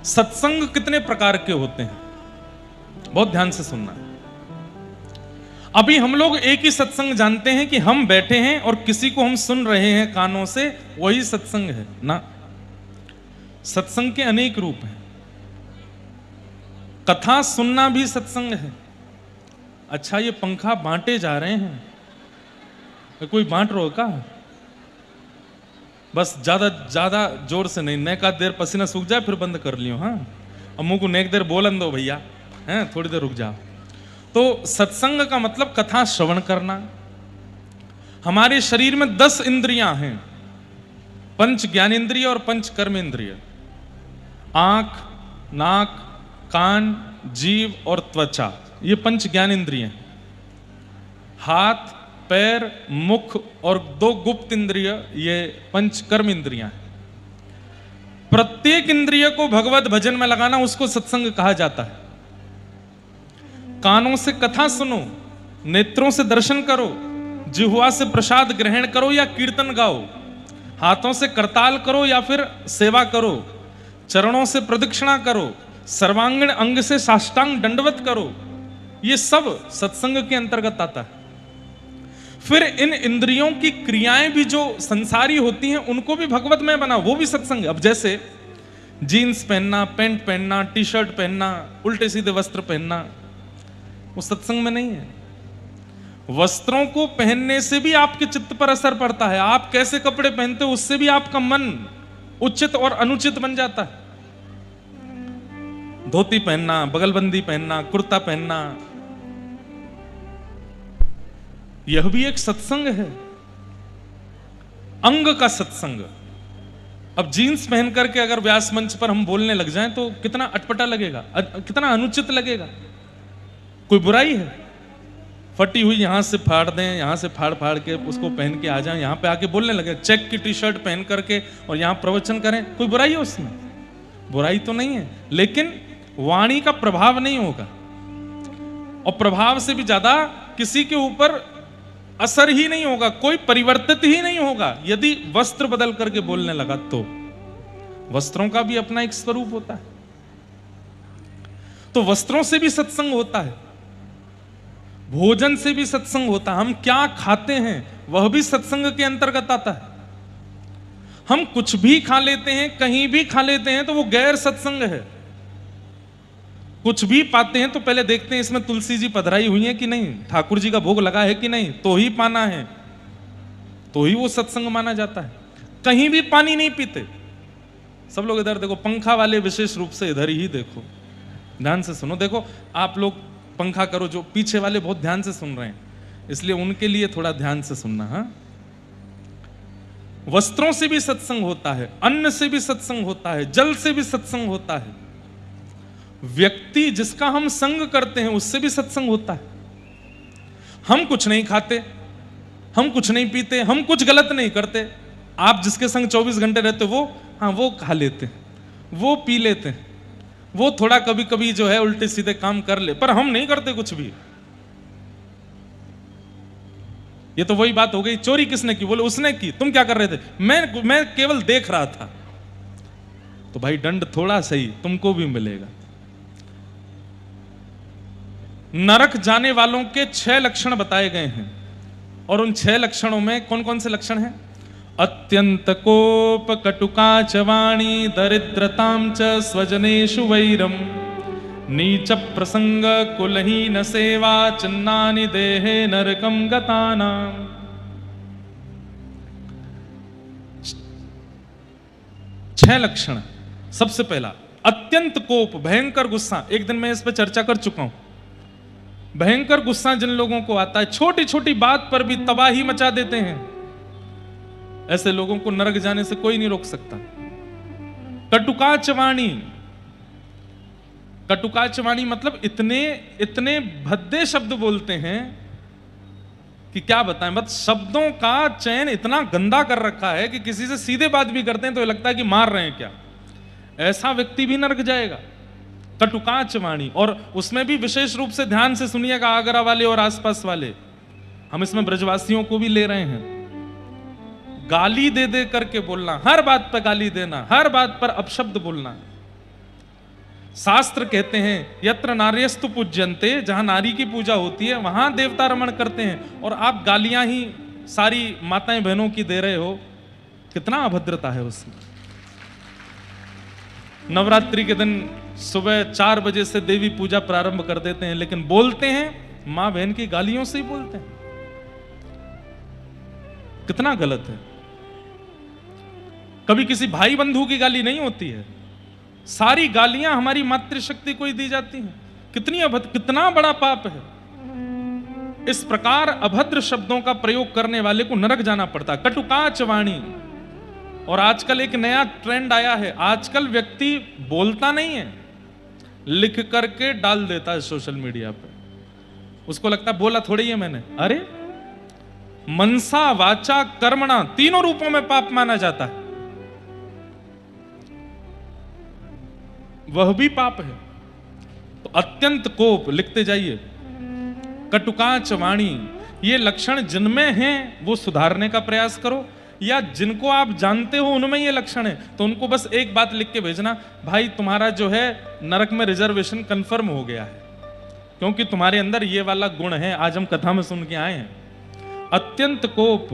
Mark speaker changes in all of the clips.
Speaker 1: सत्संग कितने प्रकार के होते हैं, बहुत ध्यान से सुनना। अभी हम लोग एक ही सत्संग जानते हैं कि हम बैठे हैं और किसी को हम सुन रहे हैं कानों से, वही सत्संग है ना। सत्संग के अनेक रूप हैं। कथा सुनना भी सत्संग है। अच्छा, ये पंखा बांटे जा रहे हैं, कोई बांट रहा हो का? बस ज्यादा जोर से नहीं, नेक आध देर पसीना सूख जाए फिर बंद कर लियो। हाँ, अम्मू को नेक देर बोलन दो भैया, हैं थोड़ी देर रुक जाओ। तो सत्संग का मतलब कथा श्रवण करना। हमारे शरीर में 10 इंद्रियां हैं, पंच ज्ञानेंद्रिय और पंच कर्मेंद्रिय। आंख, नाक, कान, जीव और त्वचा, ये पंच ज्ञानेंद्रिय हैं। हाथ, पैर, मुख और 2 गुप्त इंद्रिय, ये पंच कर्म इंद्रियां हैं। प्रत्येक इंद्रिय को भगवत भजन में लगाना, उसको सत्संग कहा जाता है। कानों से कथा सुनो, नेत्रों से दर्शन करो, जिह्वा से प्रसाद ग्रहण करो या कीर्तन गाओ, हाथों से करताल करो या फिर सेवा करो, चरणों से प्रदक्षिणा करो, सर्वांगीण अंग से साष्टांग दंडवत करो, ये सब सत्संग के अंतर्गत आता है। फिर इन इंद्रियों की क्रियाएं भी जो संसारी होती हैं उनको भी भगवत में बना, वो भी सत्संग है। अब जैसे जीन्स पहनना, पैंट पहनना, टी शर्ट पहनना, उल्टे सीधे वस्त्र पहनना, वो सत्संग में नहीं है। वस्त्रों को पहनने से भी आपके चित्त पर असर पड़ता है। आप कैसे कपड़े पहनते हो उससे भी आपका मन उचित और अनुचित बन जाता है। धोती पहनना, बगलबंदी पहनना, कुर्ता पहनना, यह भी एक सत्संग है, अंग का सत्संग। अब जीन्स पहन करके अगर व्यास मंच पर हम बोलने लग जाएं तो कितना अटपटा लगेगा, कितना अनुचित लगेगा। कोई बुराई है? फटी हुई यहां से फाड़ दें, यहां से फाड़ फाड़ के उसको पहन के आ जाएं, यहां पे आके बोलने लगे, चेक की टी शर्ट पहन करके और यहां प्रवचन करें, कोई बुराई है उसमें? बुराई तो नहीं है, लेकिन वाणी का प्रभाव नहीं होगा। और प्रभाव से भी ज्यादा किसी के ऊपर असर ही नहीं होगा, कोई परिवर्तित ही नहीं होगा यदि वस्त्र बदल करके बोलने लगा तो। वस्त्रों का भी अपना एक स्वरूप होता है, तो वस्त्रों से भी सत्संग होता है, भोजन से भी सत्संग होता है। हम क्या खाते हैं वह भी सत्संग के अंतर्गत आता है। हम कुछ भी खा लेते हैं, कहीं भी खा लेते हैं तो वो गैर सत्संग है। कुछ भी पाते हैं तो पहले देखते हैं इसमें तुलसी जी पधराई हुई है कि नहीं, ठाकुर जी का भोग लगा है कि नहीं, तो ही पाना है, तो ही वो सत्संग माना जाता है। कहीं भी पानी नहीं पीते। सब लोग इधर देखो, पंखा वाले विशेष रूप से इधर ही देखो, ध्यान से सुनो। देखो आप लोग पंखा करो, जो पीछे वाले बहुत ध्यान से सुन रहे हैं, इसलिए उनके लिए थोड़ा ध्यान से सुनना। हाँ, वस्त्रों से भी सत्संग होता है, अन्न से भी सत्संग होता है, जल से भी सत्संग होता है, व्यक्ति जिसका हम संग करते हैं उससे भी सत्संग होता है। हम कुछ नहीं खाते, हम कुछ नहीं पीते, हम कुछ गलत नहीं करते। आप जिसके संग 24 घंटे रहते वो, हाँ वो खा लेते, वो पी लेते, वो थोड़ा कभी कभी जो है उल्टे सीधे काम कर ले, पर हम नहीं करते कुछ भी। ये तो वही बात हो गई, चोरी किसने की? बोले उसने की। तुम क्या कर रहे थे? मैं केवल देख रहा था। तो भाई दंड थोड़ा सही तुमको भी मिलेगा। नरक जाने वालों के 6 लक्षण बताए गए हैं, और उन 6 लक्षणों में कौन कौन से लक्षण हैं? अत्यंत कोप, कटुका च वाणी, दरिद्रतां च स्वजनेषु वैरम, नीच प्रसंग, कुलहीन सेवा, चिन्नानि देहे नरकम गतानाम। 6 लक्षण। सबसे पहला अत्यंत कोप, भयंकर गुस्सा। एक दिन मैं इस पर चर्चा कर चुका हूं। भयंकर गुस्सा जिन लोगों को आता है, छोटी छोटी बात पर भी तबाही मचा देते हैं, ऐसे लोगों को नरक जाने से कोई नहीं रोक सकता। कटुकाच वाणी, कटुकाच वाणी मतलब इतने इतने भद्दे शब्द बोलते हैं कि क्या बताएं। बस शब्दों का चयन इतना गंदा कर रखा है कि किसी से सीधे बात भी करते हैं तो लगता है कि मार रहे हैं क्या। ऐसा व्यक्ति भी नरक जाएगा। कटुकाच वाणी, और उसमें भी विशेष रूप से ध्यान से सुनिएगा, आगरा वाले और आसपास वाले, हम इसमें ब्रजवासियों को भी ले रहे हैं। गाली दे दे करके बोलना, हर बात पर गाली देना, हर बात पर अपशब्द बोलना, शास्त्र कहते हैं यत्र नार्यस्तु पूज्यन्ते, जहां नारी की पूजा होती है वहां देवता रमण करते हैं, और आप गालियां ही सारी माताएं बहनों की दे रहे हो। कितना अभद्रता है उसमें। नवरात्रि के दिन सुबह 4 बजे से देवी पूजा प्रारंभ कर देते हैं, लेकिन बोलते हैं मां बहन की गालियों से ही बोलते हैं। कितना गलत है। कभी किसी भाई बंधु की गाली नहीं होती है, सारी गालियां हमारी मातृशक्ति को ही दी जाती हैं। कितना बड़ा पाप है। इस प्रकार अभद्र शब्दों का प्रयोग करने वाले को नरक जाना पड़ता। कटुकाच वाणी। और आजकल एक नया ट्रेंड आया है, आजकल व्यक्ति बोलता नहीं है, लिख करके डाल देता है सोशल मीडिया पर। उसको लगता है बोला थोड़ी है मैंने। अरे मनसा वाचा कर्मणा तीनों रूपों में पाप माना जाता है, वह भी पाप है। तो अत्यंत कोप, लिखते जाइए। कटुकाच वाणी, ये लक्षण जिनमें हैं वो सुधारने का प्रयास करो, या जिनको आप जानते हो उनमें ये लक्षण है तो उनको बस एक बात लिख के भेजना, भाई तुम्हारा जो है नरक में रिजर्वेशन कंफर्म हो गया है, क्योंकि तुम्हारे अंदर ये वाला गुण है। आज हम कथा में सुन के आए हैं। अत्यंत कोप,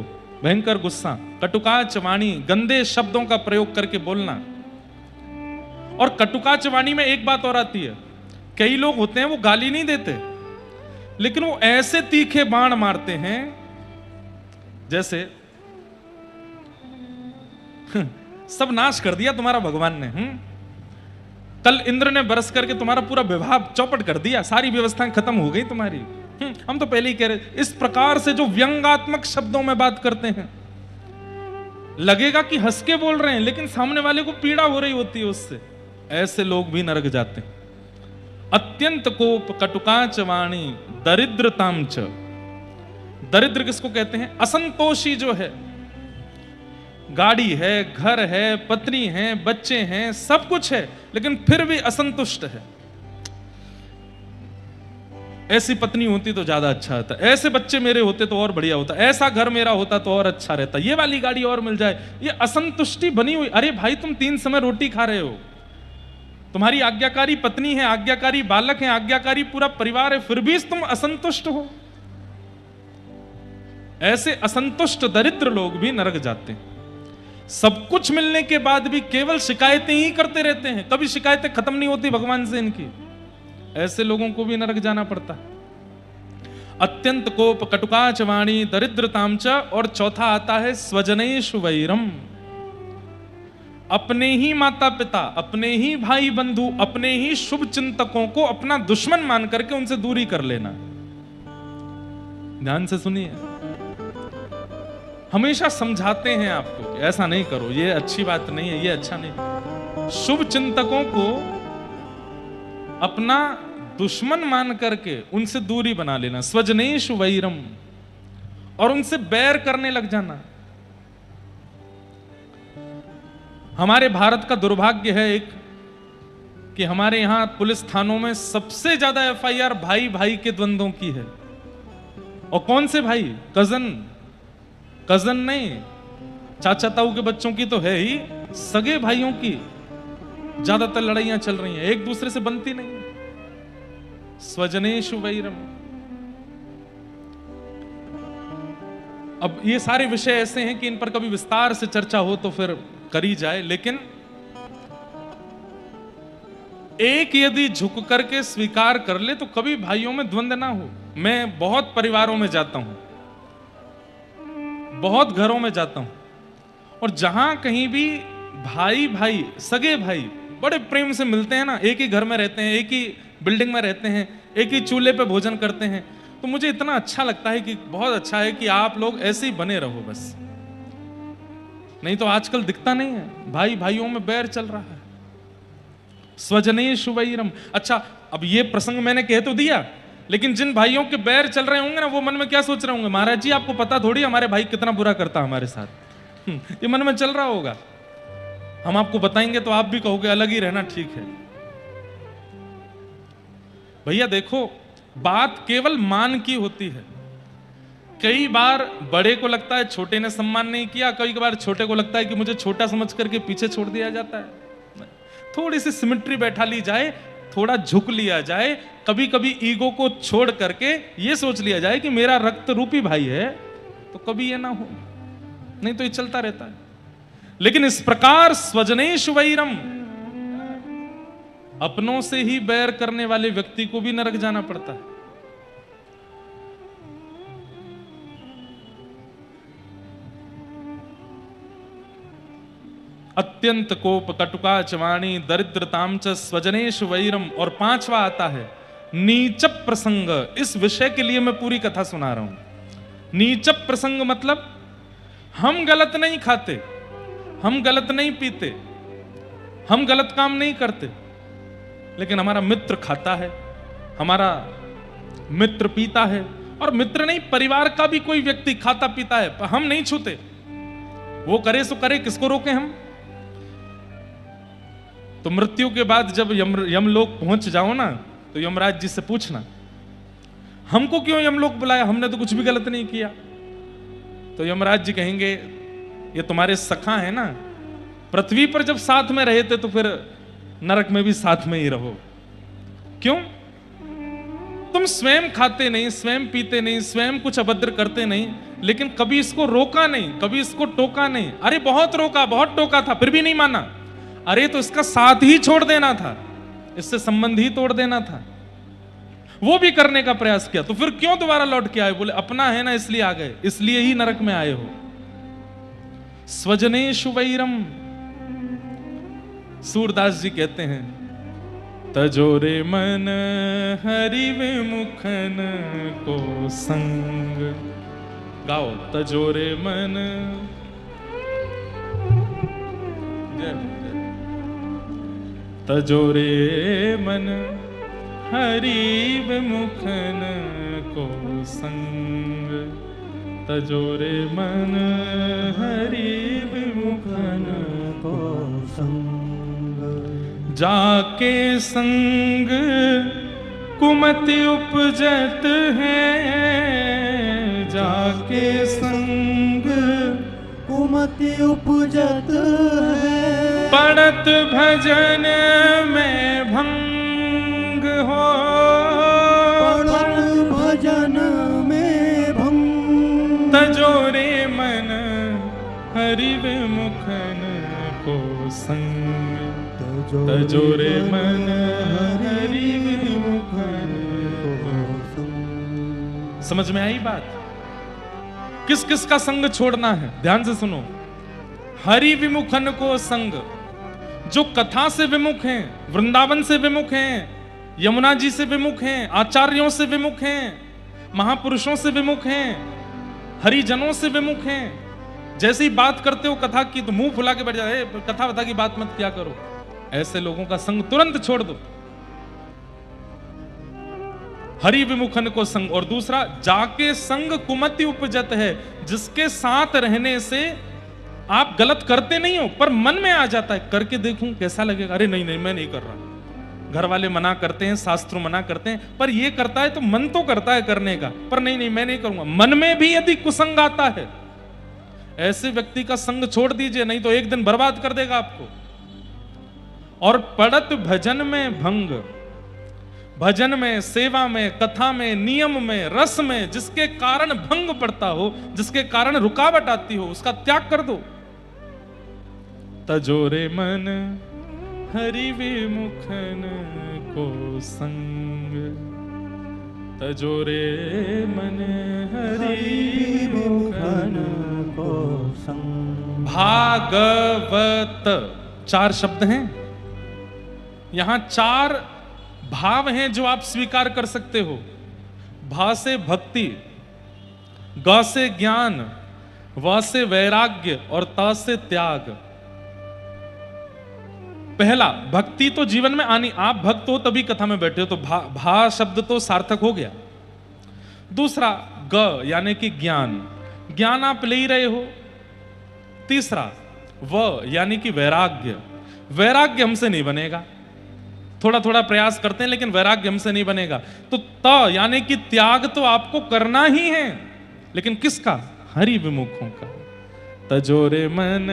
Speaker 1: भयंकर गुस्सा, कटुकाच वाणी, गंदे शब्दों का प्रयोग करके बोलना। और कटुकाच वाणी में एक बात और आती है, कई लोग होते हैं वो गाली नहीं देते, लेकिन वो ऐसे तीखे बाण मारते हैं जैसे सब नाश कर दिया तुम्हारा भगवान ने। कल इंद्र ने बरस करके तुम्हारा पूरा विवाह चौपट कर दिया, सारी व्यवस्थाएं खत्म हो गई तुम्हारी। हम तो पहले ही कह रहे। इस प्रकार से जो व्यंग्यात्मक शब्दों में बात करते हैं, लगेगा कि हंस के बोल रहे हैं, लेकिन सामने वाले को पीड़ा हो रही होती है उससे। ऐसे लोग भी नरक जाते हैं। अत्यंत कोप, कटुकाच वाणी, दरिद्रताम च। दरिद्र किसको कहते हैं? असंतोषी जो है, गाड़ी है, घर है, पत्नी है, बच्चे हैं, सब कुछ है, लेकिन फिर भी असंतुष्ट है। ऐसी पत्नी होती तो ज्यादा अच्छा होता, ऐसे बच्चे मेरे होते तो और बढ़िया होता, ऐसा घर मेरा होता तो और अच्छा रहता, ये वाली गाड़ी और मिल जाए। ये असंतुष्टि बनी हुई। अरे भाई तुम 3 समय रोटी खा रहे हो, तुम्हारी आज्ञाकारी पत्नी है, आज्ञाकारी बालक है, आज्ञाकारी पूरा परिवार है, फिर भी तुम असंतुष्ट हो। ऐसे असंतुष्ट दरिद्र लोग भी नरक जाते हैं। सब कुछ मिलने के बाद भी केवल शिकायतें ही करते रहते हैं, कभी शिकायतें खत्म नहीं होती भगवान से इनकी। ऐसे लोगों को भी नरक जाना पड़ता है। अत्यंत कोप, कटुकाच वाणी, दरिद्रताम च। और चौथा आता है स्वजनेषु वैरम। अपने ही माता पिता, अपने ही भाई बंधु, अपने ही शुभ चिंतकों को अपना दुश्मन मान करके उनसे दूरी कर लेना। ध्यान से सुनिए, हमेशा समझाते हैं आपको कि ऐसा नहीं करो, ये अच्छी बात नहीं है, ये अच्छा नहीं। शुभ चिंतकों को अपना दुश्मन मान करके उनसे दूरी बना लेना, स्वजनेषु वैरम, और उनसे बैर करने लग जाना। हमारे भारत का दुर्भाग्य है एक कि हमारे यहां पुलिस थानों में सबसे ज्यादा एफआईआर भाई भाई के द्वंद्वों की है। और कौन से भाई? कजन नहीं, चाचा ताऊ के बच्चों की तो है ही, सगे भाइयों की ज्यादातर लड़ाइयां चल रही हैं, एक दूसरे से बनती नहीं। स्वजनेषु वैरम। अब ये सारे विषय ऐसे हैं कि इन पर कभी विस्तार से चर्चा हो तो फिर करी जाए, लेकिन एक यदि झुक करके स्वीकार कर ले तो कभी भाइयों में द्वंद्व ना हो। मैं बहुत परिवारों में जाता हूं, बहुत घरों में जाता हूं, और जहां कहीं भी भाई भाई, सगे भाई बड़े प्रेम से मिलते हैं ना, एक ही घर में रहते हैं, एक ही बिल्डिंग में रहते हैं, एक ही चूल्हे पे भोजन करते हैं, तो मुझे इतना अच्छा लगता है कि बहुत अच्छा है कि आप लोग ऐसे ही बने रहो बस। नहीं तो आजकल दिखता नहीं है, भाई भाइयों में बैर चल रहा है। स्वजनेषु वैरम। अच्छा, अब ये प्रसंग मैंने कह तो दिया, लेकिन जिन भाइयों के बैर चल रहे होंगे ना, वो मन में क्या सोच रहे होंगे? महाराज जी आपको पता थोड़ी हमारे भाई कितना बुरा करता हमारे साथ। ये मन में चल रहा होगा। हम आपको बताएंगे तो आप भी कहोगे अलग ही रहना ठीक है। भैया देखो, बात केवल मान की होती है। कई बार बड़े को लगता है छोटे ने सम्मान नहीं किया, कई बार छोटे को लगता है कि मुझे छोटा समझ करके पीछे छोड़ दिया जाता है। थोड़ी सी सिमेट्री बैठा ली जाए, थोड़ा झुक लिया जाए, कभी कभी ईगो को छोड़ करके ये सोच लिया जाए कि मेरा रक्त रूपी भाई है, तो कभी ये ना हो, नहीं तो ये चलता रहता है। लेकिन इस प्रकार स्वजनेश वैरम, अपनों से ही बैर करने वाले व्यक्ति को भी नरक जाना पड़ता है। अत्यंत कोप कटुका चवाणी दरिद्रताम च स्वजनेश वैरम। और 5वां आता है नीच प्रसंग। इस विषय के लिए मैं पूरी कथा सुना रहा हूं। नीच प्रसंग मतलब हम गलत नहीं खाते, हम गलत नहीं पीते, हम गलत काम नहीं करते, लेकिन हमारा मित्र खाता है, हमारा मित्र पीता है, और मित्र नहीं परिवार का भी कोई व्यक्ति खाता पीता है, पर हम नहीं छूते। वो करे सो करे, किसको रोके हम। तो मृत्यु के बाद जब यमलोक पहुंच जाओ ना, तो यमराज जी से पूछना हमको क्यों यमलोक बुलाया, हमने तो कुछ भी गलत नहीं किया। तो यमराज जी कहेंगे ये तुम्हारे सखा है ना, पृथ्वी पर जब साथ में रहे थे तो फिर नरक में भी साथ में ही रहो। क्यों? तुम स्वयं खाते नहीं, स्वयं पीते नहीं, स्वयं कुछ अभद्र करते नहीं, लेकिन कभी इसको रोका नहीं, कभी इसको टोका नहीं। अरे बहुत रोका, बहुत टोका था, फिर भी नहीं माना। अरे तो इसका साथ ही छोड़ देना था, इससे संबंध ही तोड़ देना था। वो भी करने का प्रयास किया, तो फिर क्यों दोबारा लौट के आए? बोले अपना है ना इसलिए आ गए, इसलिए ही नरक में आए हो। स्वजनेषु वैरम। सूरदास जी कहते हैं तजोरे मन हरि विमुखन को संग। गाओ तजोरे मन। तजोरे मन हरि विमुखन को संग। तजोरे मन हरि विमुखन को संग। जाके संग कुमति उपजत है। जाके संग कुमति उपजत है। पड़त भजन में भंग हो। पड़त भजन में भंग। तजोरे मन हरि विमुखन को संग। तजोरे मन हरि विमुखन को संग। समझ में आई बात? किस किस का संग छोड़ना है? ध्यान से सुनो। हरि विमुखन को संग, जो कथा से विमुख हैं, वृंदावन से विमुख हैं, यमुना जी से विमुख हैं, आचार्यों से विमुख हैं, महापुरुषों से विमुख हैं, हरिजनों से विमुख हैं। जैसे ही बात करते हो कथा की तो मुंह फुला के बैठ जाए, कथा वथा की बात मत किया करो। ऐसे लोगों का संग तुरंत छोड़ दो। हरि विमुखन को संग। और दूसरा, जाके संग कुमति उपजत है, जिसके साथ रहने से आप गलत करते नहीं हो पर मन में आ जाता है, करके देखूं कैसा लगेगा। अरे नहीं नहीं मैं नहीं कर रहा। घर वाले मना करते हैं, शास्त्र मना करते हैं, पर ये करता है तो मन तो करता है करने का, पर नहीं नहीं मैं नहीं करूंगा। मन में भी यदि कुसंग आता है, ऐसे व्यक्ति का संग छोड़ दीजिए, नहीं तो एक दिन बर्बाद कर देगा आपको। और पड़त भजन में भंग। भजन में, सेवा में, कथा में, नियम में, रस में जिसके कारण भंग पड़ता हो, जिसके कारण रुकावट आती हो, उसका त्याग कर दो। तजोरे मन हरि विमुखन को संग। तजोरे मन हरि विमुखन को संग। भागवत 4 शब्द हैं, यहां 4 भाव हैं जो आप स्वीकार कर सकते हो। भा से भक्ति, ग से ज्ञान, व से वैराग्य और त से त्याग। पहला, भक्ति तो जीवन में आनी, आप भक्त हो तभी कथा में बैठे हो, तो भा शब्द तो सार्थक हो गया। दूसरा, ग यानी कि ज्ञान, ज्ञान आप ले ही रहे हो। तीसरा, व यानी कि वैराग्य, वैराग्य हमसे नहीं बनेगा, थोड़ा थोड़ा प्रयास करते हैं लेकिन वैराग्य हमसे नहीं बनेगा। तो त यानी कि त्याग तो आपको करना ही है, लेकिन किसका? हरि विमुखों का। तजोरे मन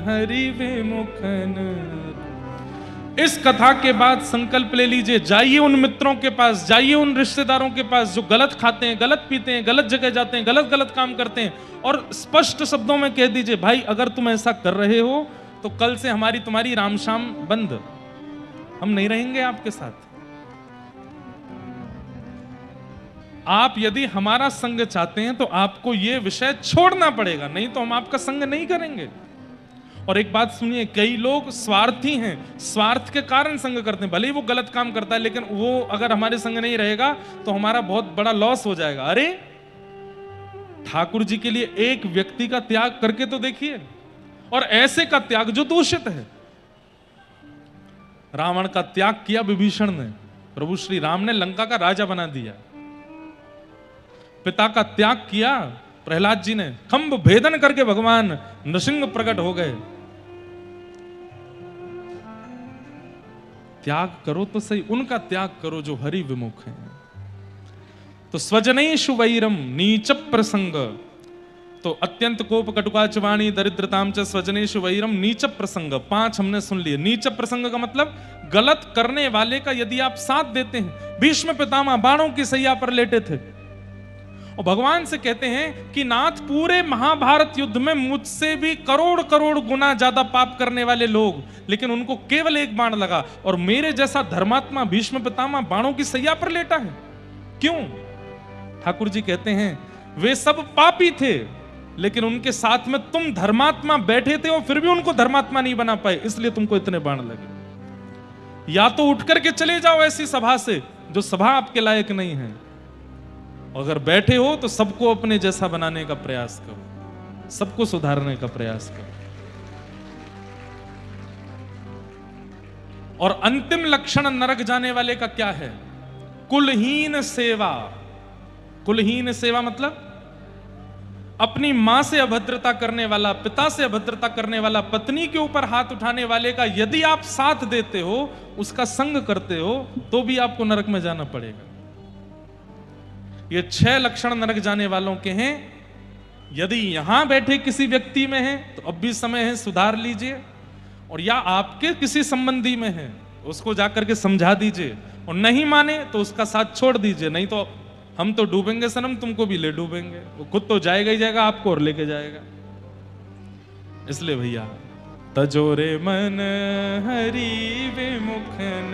Speaker 1: हरि विमुखन। इस कथा के बाद संकल्प ले लीजिए, जाइए उन मित्रों के पास, जाइए उन रिश्तेदारों के पास जो गलत खाते हैं, गलत पीते हैं, गलत जगह जाते हैं, गलत गलत काम करते हैं, और स्पष्ट शब्दों में कह दीजिए, भाई अगर तुम ऐसा कर रहे हो तो कल से हमारी तुम्हारी राम शाम बंद, हम नहीं रहेंगे आपके साथ। आप यदि हमारा संग चाहते हैं तो आपको यह विषय छोड़ना पड़ेगा, नहीं तो हम आपका संग नहीं करेंगे। और एक बात सुनिए, कई लोग स्वार्थी हैं, स्वार्थ के कारण संग करते हैं, भले ही वो गलत काम करता है, लेकिन वो अगर हमारे संग नहीं रहेगा तो हमारा बहुत बड़ा लॉस हो जाएगा। अरे ठाकुर जी के लिए एक व्यक्ति का त्याग करके तो देखिए, और ऐसे का त्याग जो दूषित है। रावण का त्याग किया विभीषण ने, प्रभु श्री राम ने लंका का राजा बना दिया। पिता का त्याग किया प्रहलाद जी ने, खंभ भेदन करके भगवान नृसिंह प्रकट हो गए। त्याग करो तो सही, उनका त्याग करो जो हरि विमुख हैं। तो स्वजनेषु वैरम नीच प्रसंग, तो अत्यंत कोप कटुकाच वाणी दरिद्रताम च स्वजनेषु वैरम नीच प्रसंग, 5 हमने सुन लिए। नीच प्रसंग का मतलब गलत करने वाले का यदि आप साथ देते हैं। भीष्म पितामह बाणों की सैया पर लेटे थे और भगवान से कहते हैं कि नाथ, पूरे महाभारत युद्ध में मुझसे भी करोड़ करोड़ गुना ज्यादा पाप करने वाले लोग, लेकिन उनको केवल एक बाण लगा, और मेरे जैसा धर्मात्मा भीष्म पितामह बाणों की सैया पर लेटा है। क्यों? ठाकुर जी कहते हैं वे सब पापी थे, लेकिन उनके साथ में तुम धर्मात्मा बैठे थे और फिर भी उनको धर्मात्मा नहीं बना पाए, इसलिए तुमको इतने बाण लगे। या तो उठ करके चले जाओ ऐसी सभा से जो सभा आपके लायक नहीं है, अगर बैठे हो तो सबको अपने जैसा बनाने का प्रयास करो, सबको सुधारने का प्रयास करो। और अंतिम लक्षण नरक जाने वाले का क्या है? कुलहीन सेवा। कुलहीन सेवा मतलब अपनी मां से अभद्रता करने वाला, पिता से अभद्रता करने वाला, पत्नी के ऊपर हाथ उठाने वाले का यदि आप साथ देते हो, उसका संग करते हो, तो भी आपको नरक में जाना पड़ेगा। ये 6 लक्षण नरक जाने वालों के हैं। यदि यहां बैठे किसी व्यक्ति में है तो अब भी समय है, सुधार लीजिए। और या आपके किसी संबंधी में है, उसको जाकर के समझा दीजिए, और नहीं माने तो उसका साथ छोड़ दीजिए। नहीं तो हम तो डूबेंगे सनम, तुमको भी ले डूबेंगे। वो खुद तो जाएगा ही जाएगा, आपको और लेके जाएगा। इसलिए भैया, तजोरे मन हरि विमुखन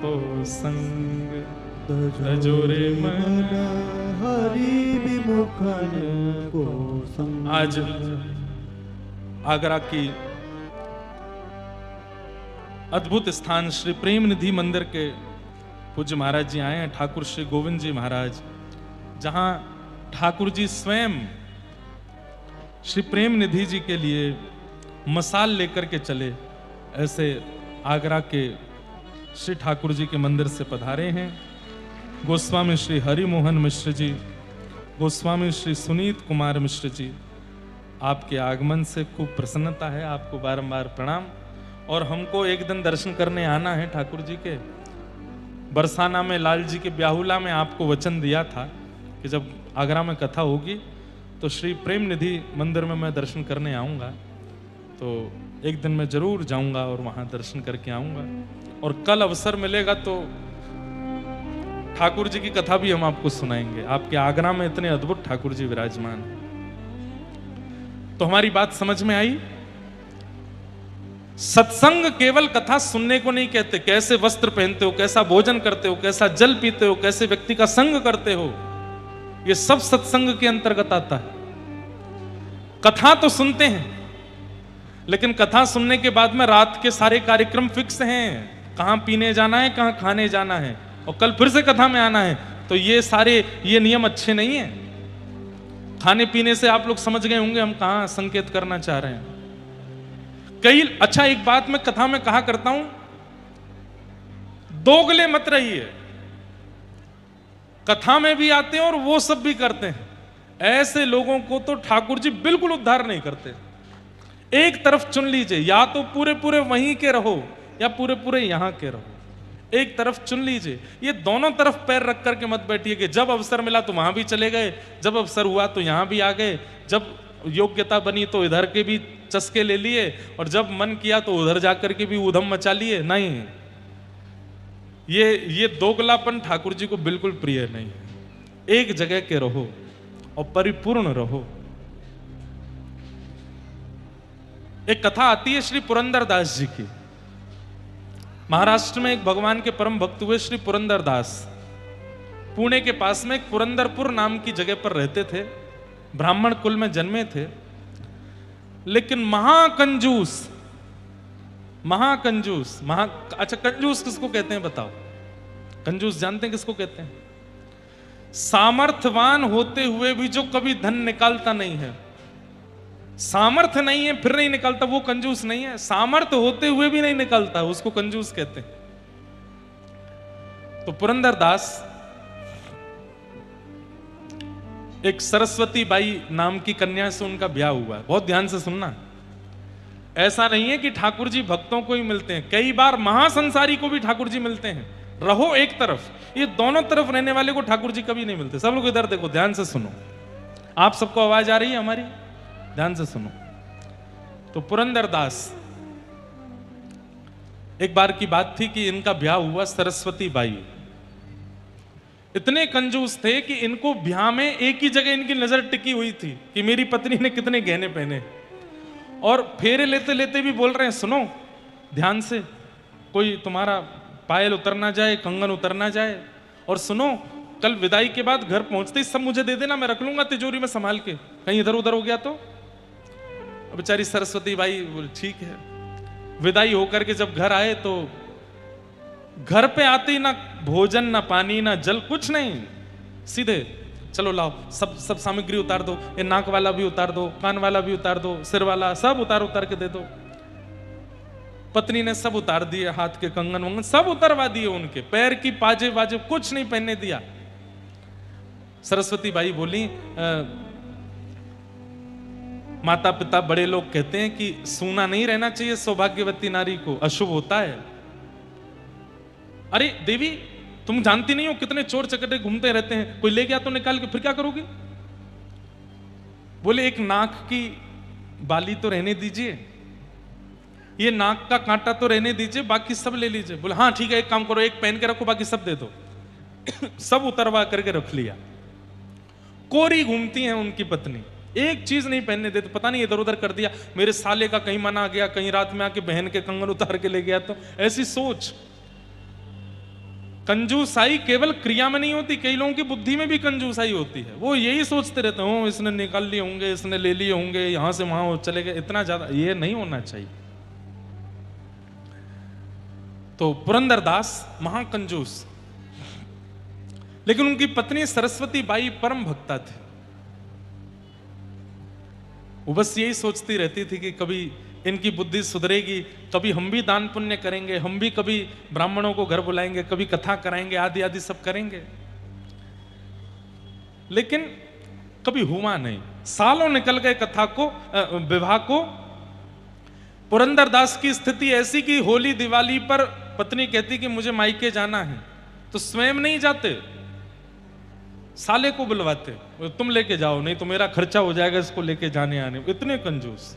Speaker 1: को संग, तजोरे मन
Speaker 2: हरि विमुखन को संग।
Speaker 1: आज आगरा की अद्भुत स्थान श्री प्रेम निधि मंदिर के पूज्य महाराज जी आए हैं, ठाकुर श्री गोविंद जी महाराज, जहां ठाकुर जी स्वयं श्री प्रेम निधि जी के लिए मसाल लेकर के चले। ऐसे आगरा के श्री ठाकुर जी के मंदिर से पधारे हैं गोस्वामी श्री हरिमोहन मिश्र जी, गोस्वामी श्री सुनीत कुमार मिश्र जी। आपके आगमन से खूब प्रसन्नता है, आपको बारंबार प्रणाम। और हमको एक दिन दर्शन करने आना है ठाकुर जी के। बरसाना में लाल जी के ब्याहुला में आपको वचन दिया था कि जब आगरा में कथा होगी तो श्री प्रेम निधि मंदिर में मैं दर्शन करने आऊँगा। तो एक दिन मैं जरूर जाऊँगा और वहाँ दर्शन करके आऊँगा। और कल अवसर मिलेगा तो ठाकुर जी की कथा भी हम आपको सुनाएंगे। आपके आगरा में इतने अद्भुत ठाकुर जी विराजमान हैं। तो हमारी बात समझ में आई? सत्संग केवल कथा सुनने को नहीं कहते। कैसे वस्त्र पहनते हो, कैसा भोजन करते हो, कैसा जल पीते हो, कैसे व्यक्ति का संग करते हो, ये सब सत्संग के अंतर्गत आता है। कथा तो सुनते हैं, लेकिन कथा सुनने के बाद में रात के सारे कार्यक्रम फिक्स हैं। कहां पीने जाना है, कहां खाने जाना है, और कल फिर से कथा में आना है। तो ये नियम अच्छे नहीं है। खाने पीने से आप लोग समझ गए होंगे हम कहां संकेत करना चाह रहे हैं। अच्छा, एक बात मैं कथा में कहा करता हूं, दोगले मत रहिए। कथा में भी आते हैं और वो सब भी करते हैं। ऐसे लोगों को तो ठाकुर जी बिल्कुल उद्धार नहीं करते। एक तरफ चुन लीजिए, या तो पूरे पूरे वहीं के रहो या पूरे पूरे यहां के रहो। एक तरफ चुन लीजिए। ये दोनों तरफ पैर रख करके मत बैठिए कि जब अवसर मिला तो वहां भी चले गए, जब अवसर हुआ तो यहां भी आ गए, जब योग्यता बनी तो इधर के भी चस्के ले लिए और जब मन किया तो उधर जाकर के भी ऊधम मचा लिए। नहीं, ये दोगलापन ठाकुर जी को बिल्कुल प्रिय नहीं है। एक जगह के रहो और परिपूर्ण रहो। एक कथा आती है श्री पुरंदरदास जी की। महाराष्ट्र में एक भगवान के परम भक्त हुए श्री पुरंदरदास पुणे के पास में एक पुरंदरपुर नाम की जगह पर रहते थे। ब्राह्मण कुल में जन्मे थे, लेकिन महाकंजूस अच्छा, कंजूस किसको कहते हैं बताओ? कंजूस जानते हैं किसको कहते हैं? सामर्थ्यवान होते हुए भी जो कभी धन निकालता नहीं है। सामर्थ्य नहीं है फिर नहीं निकालता, वो कंजूस नहीं है। सामर्थ्य होते हुए भी नहीं निकालता, उसको कंजूस कहते हैं। तो पुरंदरदास एक सरस्वती बाई नाम की कन्या से उनका ब्याह हुआ है। बहुत ध्यान से सुनना, ऐसा नहीं है कि ठाकुर जी भक्तों को ही मिलते हैं, कई बार महासंसारी को भी ठाकुर जी मिलते हैं। रहो एक तरफ, ये दोनों तरफ रहने वाले को ठाकुर जी कभी नहीं मिलते। सब लोग इधर देखो, ध्यान से सुनो। आप सबको आवाज आ रही है हमारी? ध्यान से सुनो। तो पुरंदरदास, एक बार की बात थी कि इनका ब्याह हुआ सरस्वती बाई। इतने कंजूस थे कि इनको ब्याह में एक ही जगह इनकी नजर टिकी हुई थी कि मेरी पत्नी ने कितने गहने पहने, और फेरे लेते लेते भी बोल रहे हैं सुनो ध्यान से, कोई तुम्हारा पायल उतर ना जाए, कंगन उतर ना जाए, और सुनो कल विदाई के बाद घर पहुंचते ही सब मुझे दे देना, मैं रख लूंगा तिजोरी में संभाल के, कहीं इधर उधर हो गया तो। बेचारी सरस्वती बाई बोले ठीक है। विदाई होकर के जब घर आए तो घर पे आते ही ना भोजन ना पानी ना जल, कुछ नहीं, सीधे चलो लाओ सब सामग्री उतार दो, ये नाक वाला भी उतार दो, कान वाला भी उतार दो, सिर वाला सब उतार के दे दो। पत्नी ने सब उतार दिए, हाथ के कंगन वंगन सब उतरवा दिए, उनके पैर की पाजे वाजे कुछ नहीं पहनने दिया। सरस्वती बाई बोली माता पिता बड़े लोग कहते हैं कि सूना नहीं रहना चाहिए सौभाग्यवती नारी को, अशुभ होता है। अरे देवी तुम जानती नहीं हो कितने चोर चकटे घूमते रहते हैं, कोई ले गया तो निकाल के फिर क्या करोगी? बोले एक नाक की बाली तो रहने दीजिए, ये नाक का कांटा तो रहने दीजिए, बाकी सब ले लीजिए। बोले हाँ ठीक है, एक काम करो, एक पहन के रखो, बाकी सब दे दो। सब उतरवा करके रख लिया। कोरी घूमती है उनकी पत्नी, एक चीज नहीं पहनने देते, पता नहीं इधर उधर कर दिया, मेरे साले का कहीं मना गया, कहीं रात में आके बहन के कंगन उतार के ले गया तो, ऐसी सोच। कंजूसाई केवल क्रिया में नहीं होती, कई लोगों की बुद्धि में भी कंजूसाई होती है। वो यही सोचते रहते हो इसने निकाल लिए होंगे, इसने ले लिए होंगे, यहां से वहां चले गए, इतना ज्यादा ये नहीं होना चाहिए। तो पुरंदरदास महाकंजूस, लेकिन उनकी पत्नी सरस्वती बाई परम भक्ता थी। वो बस यही सोचती रहती थी कि कभी इनकी बुद्धि सुधरेगी, कभी हम भी दान पुण्य करेंगे, हम भी कभी ब्राह्मणों को घर बुलाएंगे, कभी कथा कराएंगे, आदि आदि सब करेंगे। लेकिन कभी हुआ नहीं। सालों निकल गए कथा को, विवाह को। पुरंदरदास की स्थिति ऐसी कि होली दिवाली पर पत्नी कहती कि मुझे मायके जाना है, तो स्वयं नहीं जाते, साले को बुलवाते, तुम लेके जाओ, नहीं तो मेरा खर्चा हो जाएगा इसको लेके जाने आने। इतने कंजूस।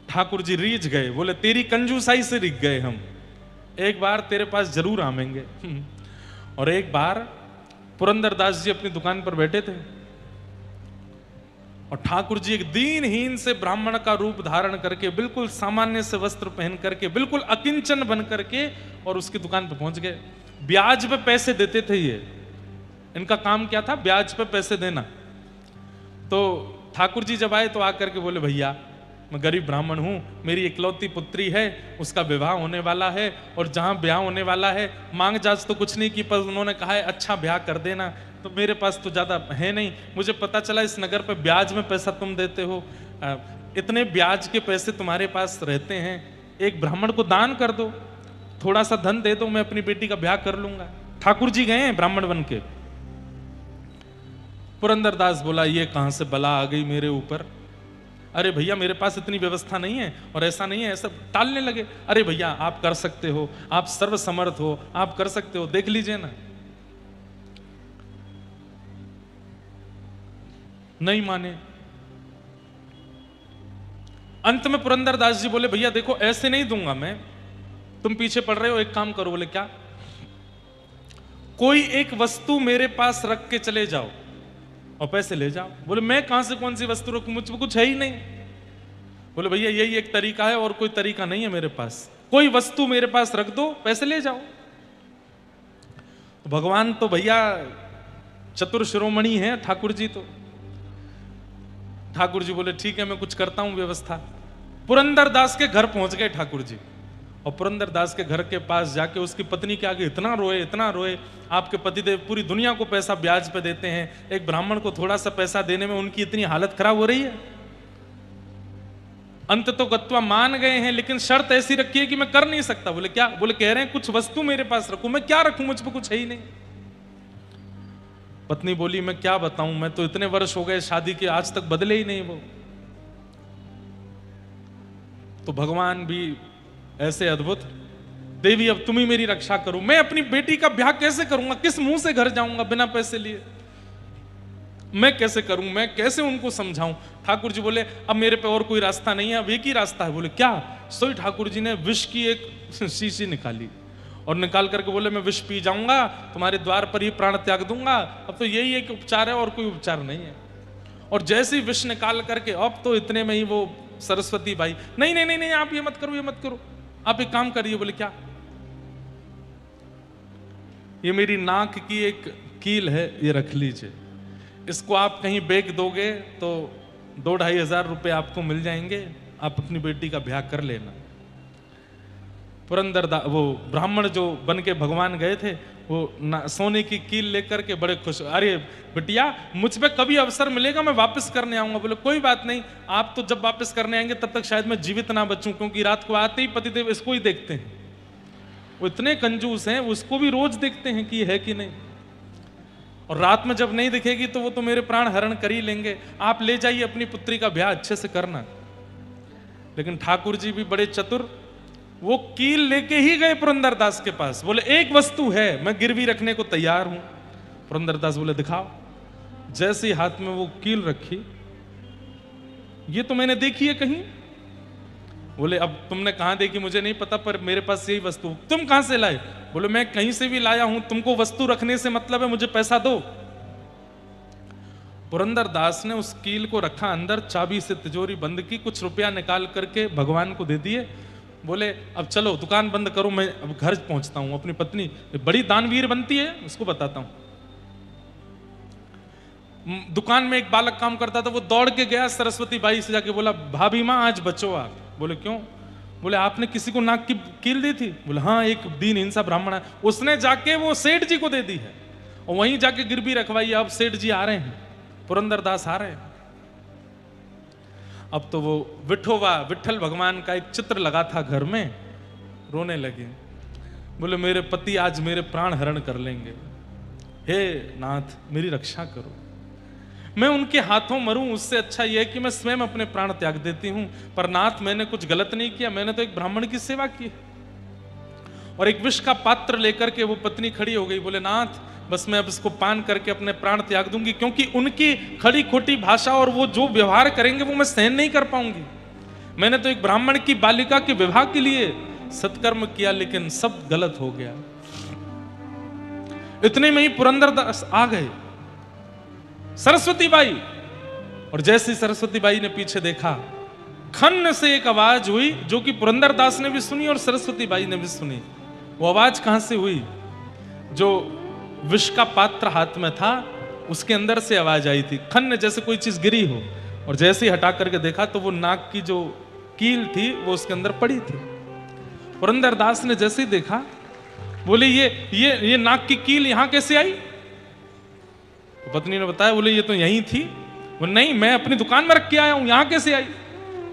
Speaker 1: ठाकुर जी रीझ गए, बोले तेरी कंजूसाई से रीझ गए हम, एक बार तेरे पास जरूर आवेंगे। और एक बार पुरंदरदास जी अपनी दुकान पर बैठे थे और ठाकुर जी एक दीनहीन से ब्राह्मण का रूप धारण करके, बिल्कुल सामान्य से वस्त्र पहन करके, बिल्कुल अकिंचन बन करके और उसकी दुकान पर पहुंच गए। ब्याज पे पैसे देते थे ये, इनका काम क्या था? ब्याज पे पैसे देना। तो ठाकुर जी जब आए तो आकर के बोले भैया मैं गरीब ब्राह्मण हूं, मेरी इकलौती पुत्री है, उसका विवाह होने वाला है, और जहां ब्याह होने वाला है मांग जाच तो कुछ नहीं की, पर उन्होंने कहा है अच्छा ब्याह कर देना, तो मेरे पास तो ज्यादा है नहीं, मुझे पता चला इस नगर पे ब्याज में पैसा तुम देते हो, इतने ब्याज के पैसे तुम्हारे पास रहते हैं, एक ब्राह्मण को दान कर दो, थोड़ा सा धन दे दो, मैं अपनी बेटी का ब्याह कर लूंगा। ठाकुर जी गए हैं ब्राह्मण बन के। पुरंदरदास बोला ये कहां से बला आ गई मेरे ऊपर, अरे भैया मेरे पास इतनी व्यवस्था नहीं है, और ऐसा नहीं है, ऐसा टालने लगे। अरे भैया आप कर सकते हो, आप सर्वसमर्थ हो, आप कर सकते हो, देख लीजिए ना। नहीं माने। अंत में पुरंदरदास जी बोले भैया देखो ऐसे नहीं दूंगा मैं, तुम पीछे पड़ रहे हो, एक काम करो। बोले क्या? कोई एक वस्तु मेरे पास रख के चले जाओ और पैसे ले जाओ। बोले मैं कहां से कौन सी वस्तु रखूं, मुझ में कुछ है ही नहीं। बोले भैया यही एक तरीका है और कोई तरीका नहीं है मेरे पास, कोई वस्तु मेरे पास रख दो, पैसे ले जाओ। तो भगवान तो भैया चतुर शिरोमणि है ठाकुर जी। तो ठाकुर जी बोले ठीक है मैं कुछ करता हूं व्यवस्था। पुरंदरदास के घर पहुंच गए ठाकुर जी, और पुरंदरदास के घर के पास जाके उसकी पत्नी के आगे इतना रोए, आपके पतिदेव पूरी दुनिया को पैसा ब्याज पे देते हैं, एक ब्राह्मण को थोड़ा सा पैसा देने में उनकी इतनी हालत खराब हो रही है। अंत तो गत्वा मान गए हैं, लेकिन शर्त ऐसी रखी है कि मैं कर नहीं सकता। बोले क्या? बोले कह रहे हैं कुछ वस्तु मेरे पास रखूं। मैं क्या रखूं, मुझ पर कुछ है ही नहीं। पत्नी बोली मैं क्या बताऊं, मैं तो इतने वर्ष हो गए शादी के, आज तक बदले ही नहीं वो। तो भगवान भी ऐसे अद्भुत, देवी अब तुम ही मेरी रक्षा करो, मैं अपनी बेटी का ब्याह कैसे करूंगा, किस मुंह से घर जाऊंगा बिना पैसे लिए, मैं कैसे करूं, मैं कैसे उनको समझाऊं। ठाकुर जी बोले अब मेरे पे और कोई रास्ता नहीं है, अब एक ही रास्ता है। बोले क्या? सोई ठाकुर जी ने विष की एक शीशी निकाली और निकाल करके बोले मैं विष पी जाऊंगा, तुम्हारे द्वार पर ही प्राण त्याग दूंगा, अब तो यही एक उपचार है और कोई उपचार नहीं है। और जैसे ही विष निकाल करके, अब तो इतने में ही वो सरस्वती बाई, नहीं नहीं नहीं नहीं आप ये मत करो, ये मत करो, आप एक काम करिए। बोले क्या? ये मेरी नाक की एक कील है, ये रख लीजिए, इसको आप कहीं बेच दोगे तो 2-2.5 हजार रुपए आपको मिल जाएंगे, आप अपनी बेटी का ब्याह कर लेना। पुरंदरदास वो ब्राह्मण जो बन के भगवान गए थे, वो सोने की कील लेकर के बड़े खुश, अरे बिटिया मुझ पे कभी अवसर मिलेगा मैं वापस करने आऊंगा। बोले कोई बात नहीं, आप तो जब वापस करने आएंगे तब तक शायद मैं जीवित ना बचूं, क्योंकि रात को आते ही पतिदेव इसको ही देखते हैं, वो इतने कंजूस हैं, उसको भी रोज देखते हैं कि है कि नहीं, और रात में जब नहीं दिखेगी तो वो तो मेरे प्राण हरण कर ही लेंगे, आप ले जाइए अपनी पुत्री का ब्याह अच्छे से करना। लेकिन ठाकुर जी भी बड़े चतुर, वो कील लेके ही गए पुरंदरदास के पास। बोले एक वस्तु है, मैं गिरवी रखने को तैयार हूं। पुरंदरदास बोले दिखाओ। जैसे ही हाथ में वो कील रखी, ये तो मैंने देखी है कहीं। बोले अब तुमने कहां देखी मुझे नहीं पता, पर मेरे पास यही वस्तु, तुम कहां से लाए? बोले मैं कहीं से भी लाया हूं, तुमको वस्तु रखने से मतलब है, मुझे पैसा दो। पुरंदरदास ने उस कील को रखा अंदर, चाबी से तिजोरी बंद की, कुछ रुपया निकाल करके भगवान को दे दिए। बोले अब चलो दुकान बंद करो, मैं अब घर पहुंचता हूं। अपनी पत्नी बड़ी दानवीर बनती है, उसको बताता हूं। दुकान में एक बालक काम करता था, वो दौड़ के गया सरस्वती बाई से जाके बोला भाभी माँ आज बचो आप। बोले क्यों? बोले आपने किसी को नाक की कील दी थी? बोले हाँ, एक दीन हिंसा ब्राह्मण है, उसने जाके वो सेठ जी को दे दी है, और वहीं जाके गिरवी रखवाई। अब सेठ जी आ रहे हैं, पुरंदरदास आ रहे हैं। अब तो वो विठल भगवान का एक चित्र लगा था घर में, रोने लगे। बोले मेरे पति आज मेरे प्राण हरण कर लेंगे, हे नाथ मेरी रक्षा करो, मैं उनके हाथों मरूं, उससे अच्छा यह है कि मैं स्वयं अपने प्राण त्याग देती हूं। पर नाथ मैंने कुछ गलत नहीं किया, मैंने तो एक ब्राह्मण की सेवा की। और एक विष का पात्र लेकर के वो पत्नी खड़ी हो गई। बोले नाथ बस मैं अब इसको पान करके अपने प्राण त्याग दूंगी, क्योंकि उनकी खड़ी खोटी भाषा और वो जो व्यवहार करेंगे वो मैं सहन नहीं कर पाऊंगी। मैंने तो एक ब्राह्मण की बालिका के विवाह के लिए सत्कर्म किया, लेकिन सब गलत हो गया। इतने में ही पुरंदरदास आ गए, सरस्वती बाई, और जैसे ही सरस्वती बाई ने पीछे देखा, खन्न से एक आवाज हुई जो कि पुरंदरदास ने भी सुनी और सरस्वती बाई ने भी सुनी। वो आवाज कहां से हुई? जो विष का पात्र हाथ में था उसके अंदर से आवाज आई थी, खन्न जैसे कोई चीज गिरी हो। और जैसे ही हटा करके देखा तो वो नाक की जो कील थी वो उसके अंदर पड़ी थी। पुरंदरदास ने जैसे ही देखा, बोले ये नाक की कील यहां कैसे आई? तो पत्नी ने बताया, बोले ये तो यहीं थी। वो नहीं, मैं अपनी दुकान में रख के आया हूं, यहां कैसे आई?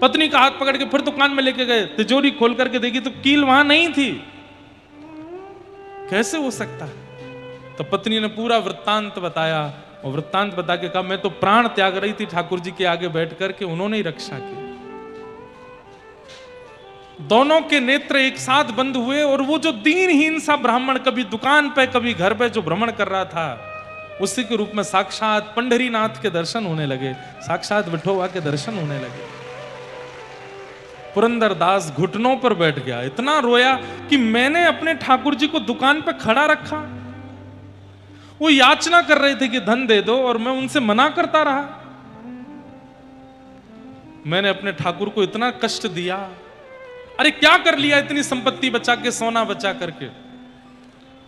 Speaker 1: पत्नी का हाथ पकड़ के फिर दुकान में लेके गए, तिजोरी खोल करके देखी तो कील वहां नहीं थी। कैसे हो सकता है? तो पत्नी ने पूरा वृत्तांत बताया, और वृत्तांत बता के कहा मैं तो प्राण त्याग रही थी ठाकुर जी के आगे बैठ करके, उन्होंने ही रक्षा की। दोनों के नेत्र एक साथ बंद हुए, और वो जो दीनहीन सा ब्राह्मण कभी दुकान पे कभी घर पे जो भ्रमण कर रहा था, उसी के रूप में साक्षात पंढरीनाथ के दर्शन होने लगे, साक्षात विठोबा के दर्शन होने लगे। पुरंदरदास घुटनों पर बैठ गया, इतना रोया कि मैंने अपने ठाकुर जी को दुकान पे खड़ा रखा। वो याचना कर रहे थे कि धन दे दो और मैं उनसे मना करता रहा। मैंने अपने ठाकुर को इतना कष्ट दिया। अरे क्या कर लिया इतनी संपत्ति बचा के, सोना बचा करके।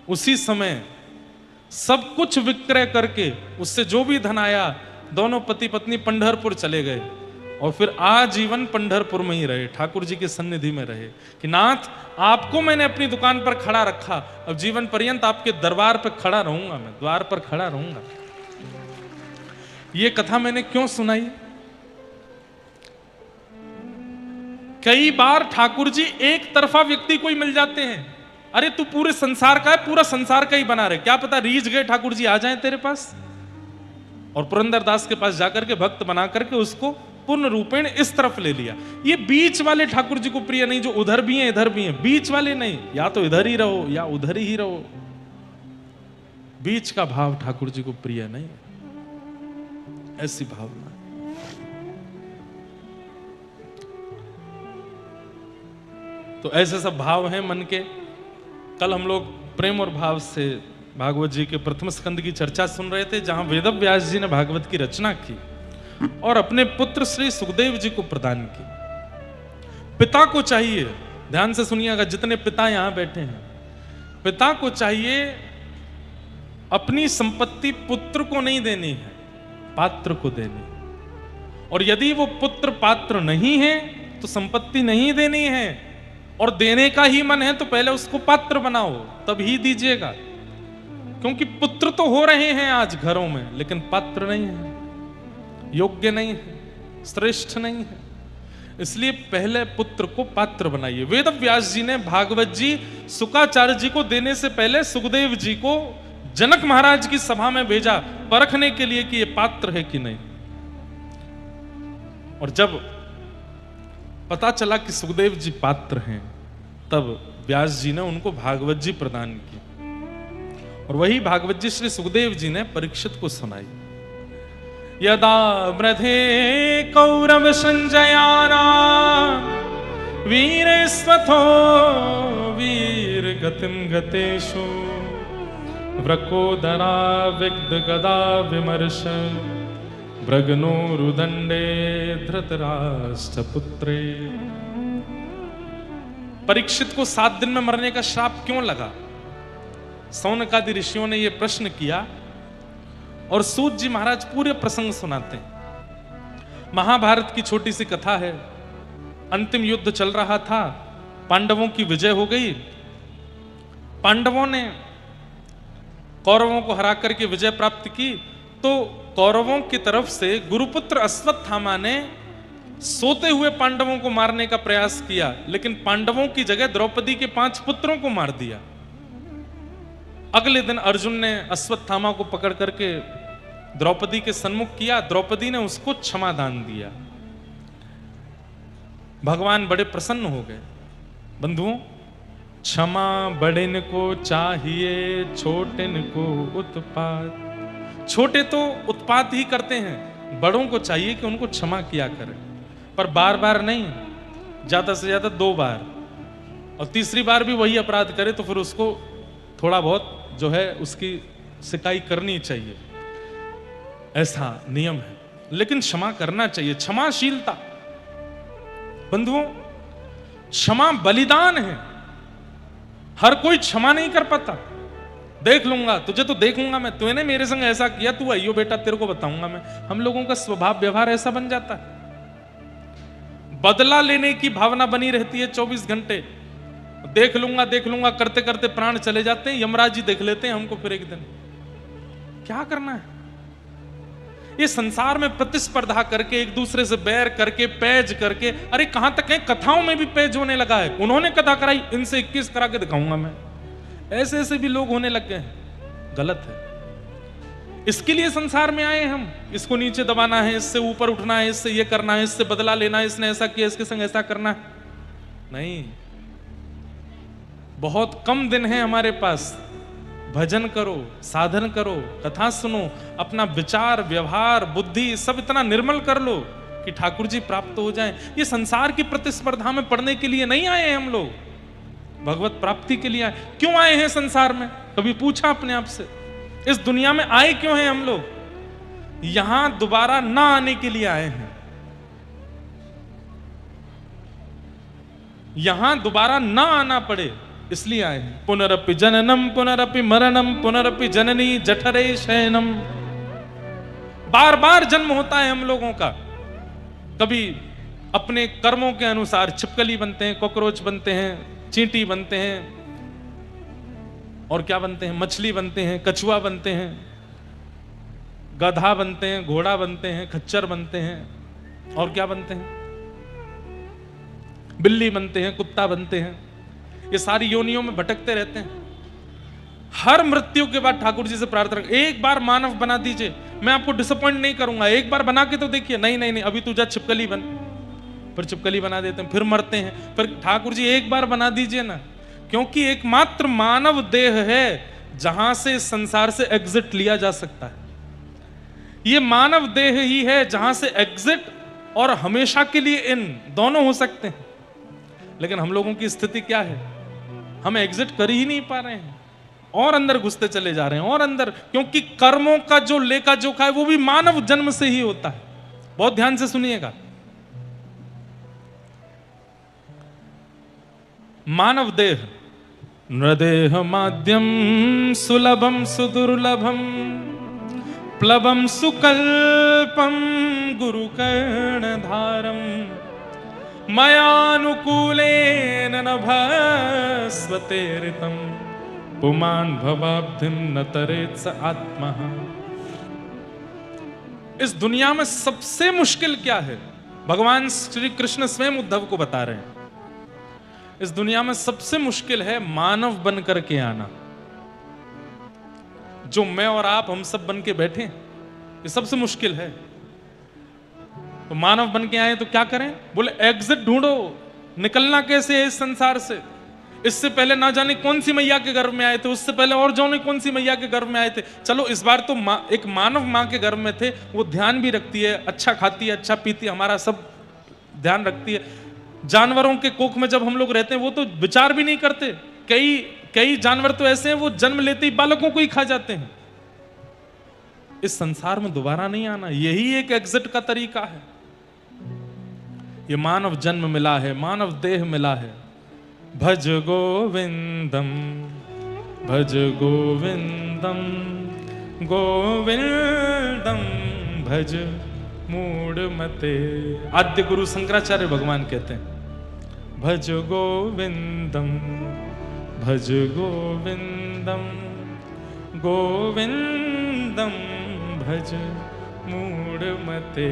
Speaker 1: उसी समय सब कुछ विक्रय करके उससे जो भी धन आया, दोनों पति पत्नी पंढरपुर चले गए और फिर आजीवन पंढरपुर में ही रहे, ठाकुर जी की सन्निधि में रहे कि नाथ आपको मैंने अपनी दुकान पर खड़ा रखा, अब जीवन पर्यंत आपके दरबार पर खड़ा रहूंगा, मैं द्वार पर खड़ा रहूंगा। ये कथा मैंने क्यों सुनाई? कई बार ठाकुर जी एक तरफा व्यक्ति को ही मिल जाते हैं। अरे तू पूरे संसार का है, पूरा संसार का ही बना रहे, क्या पता रीझ गए ठाकुर जी आ जाएं तेरे पास। और पुरंदरदास के पास जाकर के भक्त बना करके उसको पूर्ण रूपेण इस तरफ ले लिया। ये बीच वाले ठाकुर जी को प्रिय नहीं, जो उधर भी हैं इधर भी हैं, बीच वाले नहीं, या तो इधर ही रहो या उधर ही रहो। बीच का भाव ठाकुर जी को प्रिय नहीं, ऐसी भावना। तो ऐसे सब भाव हैं मन के। कल हम लोग प्रेम और भाव से भागवत जी के प्रथम स्कंद की चर्चा सुन रहे थे, जहां वेदव्यास जी ने भागवत की रचना की और अपने पुत्र श्री सुखदेव जी को प्रदान की। पिता को चाहिए, ध्यान से सुनिएगा जितने पिता यहां बैठे हैं, पिता को चाहिए अपनी संपत्ति पुत्र को नहीं देनी है, पात्र को देनी है। और यदि वो पुत्र पात्र नहीं है तो संपत्ति नहीं देनी है, और देने का ही मन है तो पहले उसको पात्र बनाओ, तब ही दीजिएगा। क्योंकि पुत्र तो हो रहे हैं आज घरों में, लेकिन पात्र नहीं है, योग्य नहीं है, श्रेष्ठ नहीं है। इसलिए पहले पुत्र को पात्र बनाइए। वेदव्यास जी ने भागवत जी शुकाचार्य जी को देने से पहले सुखदेव जी को जनक महाराज की सभा में भेजा परखने के लिए कि ये पात्र है कि नहीं। और जब पता चला कि सुखदेव जी पात्र हैं, तब व्यास जी ने उनको भागवत जी प्रदान की। और वही भागवत जी श्री सुखदेव जी ने परीक्षित को सुनाई। यदा ब्रधे कौरव संजयाना वीर स्वथो वीर गतिम गतेषु व्रकोदरा विग्ध गदा विमर्श भृगनोरुदंडे धृतराष्ट्र पुत्रे। परीक्षित को 7 दिन में मरने का श्राप क्यों लगा? सौनकादि ऋषियों ने यह प्रश्न किया और सूत जी महाराज पूरे प्रसंग सुनाते हैं। महाभारत की छोटी सी कथा है। अंतिम युद्ध चल रहा था, पांडवों की विजय हो गई। पांडवों ने कौरवों को हरा करके विजय प्राप्त की। तो कौरवों की तरफ से गुरुपुत्र अश्वत्थामा ने सोते हुए पांडवों को मारने का प्रयास किया, लेकिन पांडवों की जगह द्रौपदी के 5 पुत्रों को मार दिया। अगले दिन अर्जुन ने अश्वत्थामा को पकड़ करके द्रौपदी के सन्मुख किया। द्रौपदी ने उसको क्षमा दान दिया। भगवान बड़े प्रसन्न हो गए। बंधुओं, क्षमा बड़ेन को चाहिए, छोटेन को उत्पात। छोटे तो उत्पात ही करते हैं, बड़ों को चाहिए कि उनको क्षमा किया करें, पर बार बार नहीं, ज्यादा से ज्यादा 2 बार। और तीसरी बार भी वही अपराध करे तो फिर उसको थोड़ा बहुत जो है उसकी सिकाई करनी चाहिए, ऐसा नियम है। लेकिन क्षमा करना चाहिए, क्षमाशीलता। बंधुओं, क्षमा बलिदान है। हर कोई क्षमा नहीं कर पाता। देख लूंगा तुझे, तो देखूंगा मैं, तूने मेरे संग ऐसा किया, तू आइयो बेटा तेरे को बताऊंगा मैं। हम लोगों का स्वभाव व्यवहार ऐसा बन जाता है। बदला लेने की भावना बनी रहती है 24 घंटे। देख लूंगा करते करते प्राण चले जाते हैं। यमराज जी देख लेते हैं हमको फिर एक दिन। क्या करना है? ये संसार में प्रतिस्पर्धा करके, एक दूसरे से बैर करके, पैज करके, अरे कहां तक है, कथाओं में भी पैज होने लगा है। उन्होंने कथा कराई, इनसे 21 करा के दिखाऊंगा मैं। ऐसे ऐसे भी लोग होने लग गए हैं। गलत है। इसके लिए संसार में आए हम। इसको नीचे दबाना है, इससे ऊपर उठना है, इससे ये करना है, इससे बदला लेना है, इसने ऐसा किया इसके संग ऐसा करना है। नहीं, बहुत कम दिन है हमारे पास भजन करो, साधन करो, कथा सुनो, अपना विचार, व्यवहार, बुद्धि सब इतना निर्मल कर लो कि ठाकुर जी प्राप्त हो जाएं। ये संसार की प्रतिस्पर्धा में पड़ने के लिए नहीं आए हैं हम लोग, भगवत प्राप्ति के लिए आए। क्यों आए हैं संसार में? कभी पूछा अपने आप से? इस दुनिया में आए क्यों हैं हम लोग? यहां दोबारा ना आने के लिए आए हैं। यहां दोबारा ना आना पड़े इसलिए आए हैं। पुनरपि जननम पुनरपि मरणम पुनरपि जननी जठरे शयनम। बार बार जन्म होता है हम लोगों का। कभी अपने कर्मों के अनुसार छिपकली बनते हैं, कॉकरोच बनते हैं, चींटी बनते हैं, और क्या बनते हैं, मछली बनते हैं, कछुआ बनते हैं, गधा बनते हैं, घोड़ा बनते हैं, खच्चर बनते हैं, और क्या बनते हैं, बिल्ली बनते हैं, कुत्ता बनते हैं। ये सारी योनियों में भटकते रहते हैं। हर मृत्यु के बाद ठाकुर जी से प्रार्थना, एक बार मानव बना दीजिए, मैं आपको डिसअपॉइंट नहीं करूंगा, एक बार बना के तो देखिए। नहीं नहीं नहीं, अभी तू जा छिपकली बन। फिर छिपकली बना देते हैं, फिर मरते हैं। फिर ठाकुर जी एक बार बना दीजिए ना, क्योंकि एकमात्र मानव देह है जहां से संसार से एग्जिट लिया जा सकता है। ये मानव देह ही है जहां से एग्जिट और हमेशा के लिए इन दोनों हो सकते हैं। लेकिन हम लोगों की स्थिति क्या है? हम एग्जिट कर ही नहीं पा रहे हैं और अंदर घुसते चले जा रहे हैं और अंदर, क्योंकि कर्मों का जो लेखा जोखा है वो भी मानव जन्म से ही होता है। बहुत ध्यान से सुनिएगा। मानव देह नृदेह माध्यम सुलभम सुदुर्लभम प्लवम सुकल्पम गुरुकर्णधारम मयानुकूलेन नभस्वतेरितम पुमान भवाब्धिम न तरेत स आत्मा। इस दुनिया में सबसे मुश्किल क्या है? भगवान श्री कृष्ण स्वयं उद्धव को बता रहे हैं, इस दुनिया में सबसे मुश्किल है मानव बन करके आना। जो मैं और आप हम सब बन के बैठे, ये सबसे मुश्किल है। तो मानव बन के आए तो क्या करें? बोले एग्जिट ढूंढो, निकलना कैसे है इस संसार से। इससे पहले ना जाने कौन सी मैया के गर्भ में आए थे, उससे पहले और जाने कौन सी मैया के गर्भ में आए थे। चलो इस बार तो एक मानव माँ के गर्भ में थे, वो ध्यान भी रखती है, अच्छा खाती है, अच्छा पीती है, हमारा सब ध्यान रखती है। जानवरों के कोख में जब हम लोग रहते हैं वो तो विचार भी नहीं करते। कई जानवर तो ऐसे हैं वो जन्म लेते ही बालकों को ही खा जाते हैं। इस संसार में दोबारा नहीं आना, यही एक एग्जिट का तरीका है। ये मानव जन्म मिला है, मानव देह मिला है। भज गोविंदम भज गोविंदम गोविंदम भज मूढ़मते। आद्य गुरु शंकराचार्य भगवान कहते हैं भज गोविंदम भज गोविंदम गोविंदम भज मूढ़मते।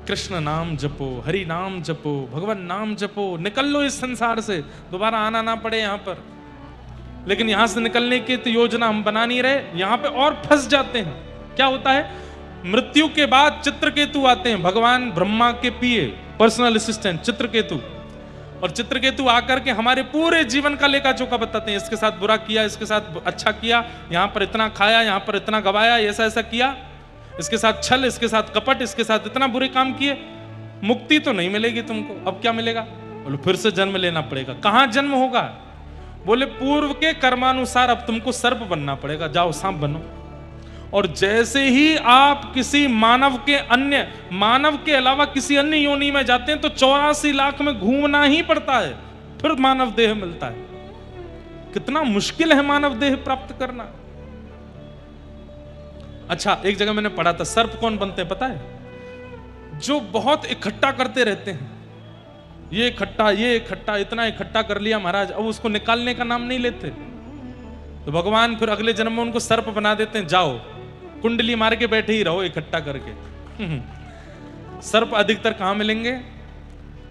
Speaker 1: कृष्ण नाम जपो, हरि नाम जपो, भगवान नाम जपो, निकल लो इस संसार से, दोबारा आना ना पड़े यहां पर। लेकिन यहां से निकलने की तो योजना हम बना नहीं रहे, यहां पे और फंस जाते हैं। क्या होता है? मृत्यु के बाद चित्रकेतु आते हैं, भगवान ब्रह्मा के पीए, पर्सनल असिस्टेंट चित्रकेतु। और चित्रकेतु आकर के हमारे पूरे जीवन का लेखा जोखा बताते हैं। इसके साथ बुरा किया, इसके साथ अच्छा किया, यहां पर इतना खाया, यहां पर इतना गवाया, ऐसा ऐसा किया, इसके साथ छल, इसके साथ कपट, इसके साथ इतना बुरे काम किए। मुक्ति तो नहीं मिलेगी तुमको। अब क्या मिलेगा? बोले फिर से जन्म लेना पड़ेगा। कहां जन्म होगा? बोले पूर्व के कर्मानुसार अब तुमको सर्प बनना पड़ेगा, जाओ सांप बनो। और जैसे ही आप किसी मानव के अलावा किसी अन्य योनि में जाते हैं तो 84 लाख में घूमना ही पड़ता है, फिर मानव देह मिलता है। कितना मुश्किल है मानव देह प्राप्त करना। अच्छा, एक जगह मैंने पढ़ा था, सर्प कौन बनते हैं पता है? जो बहुत इकट्ठा करते रहते हैं, ये इकट्ठा, इतना इकट्ठा कर लिया महाराज, अब उसको निकालने का नाम नहीं लेते। तो भगवान फिर अगले जन्म में उनको सर्प बना देते हैं, जाओ कुंडली मार के बैठे ही रहो इकट्ठा करके। सर्प अधिकतर कहां मिलेंगे?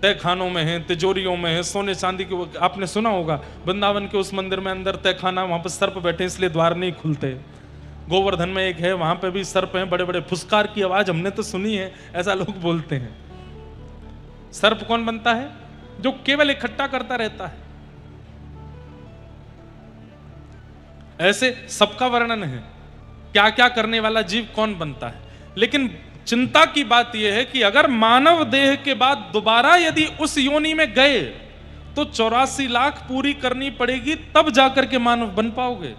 Speaker 1: तय खानों में है, तिजोरियों में है, सोने चांदी के। आपने सुना होगा वृंदावन के उस मंदिर में अंदर तय खाना, वहां पर सर्प बैठे इसलिए द्वार नहीं खुलते। गोवर्धन में एक है, वहां पे भी सर्प हैं, बड़े बड़े फुसकार की आवाज हमने तो सुनी है, ऐसा लोग बोलते हैं। सर्प कौन बनता है? जो केवल इकट्ठा करता रहता है। ऐसे सबका वर्णन है, क्या क्या करने वाला जीव कौन बनता है। लेकिन चिंता की बात यह है कि अगर मानव देह के बाद दोबारा यदि उस योनि में गए तो 84 लाख पूरी करनी पड़ेगी, तब जाकर के मानव बन पाओगे।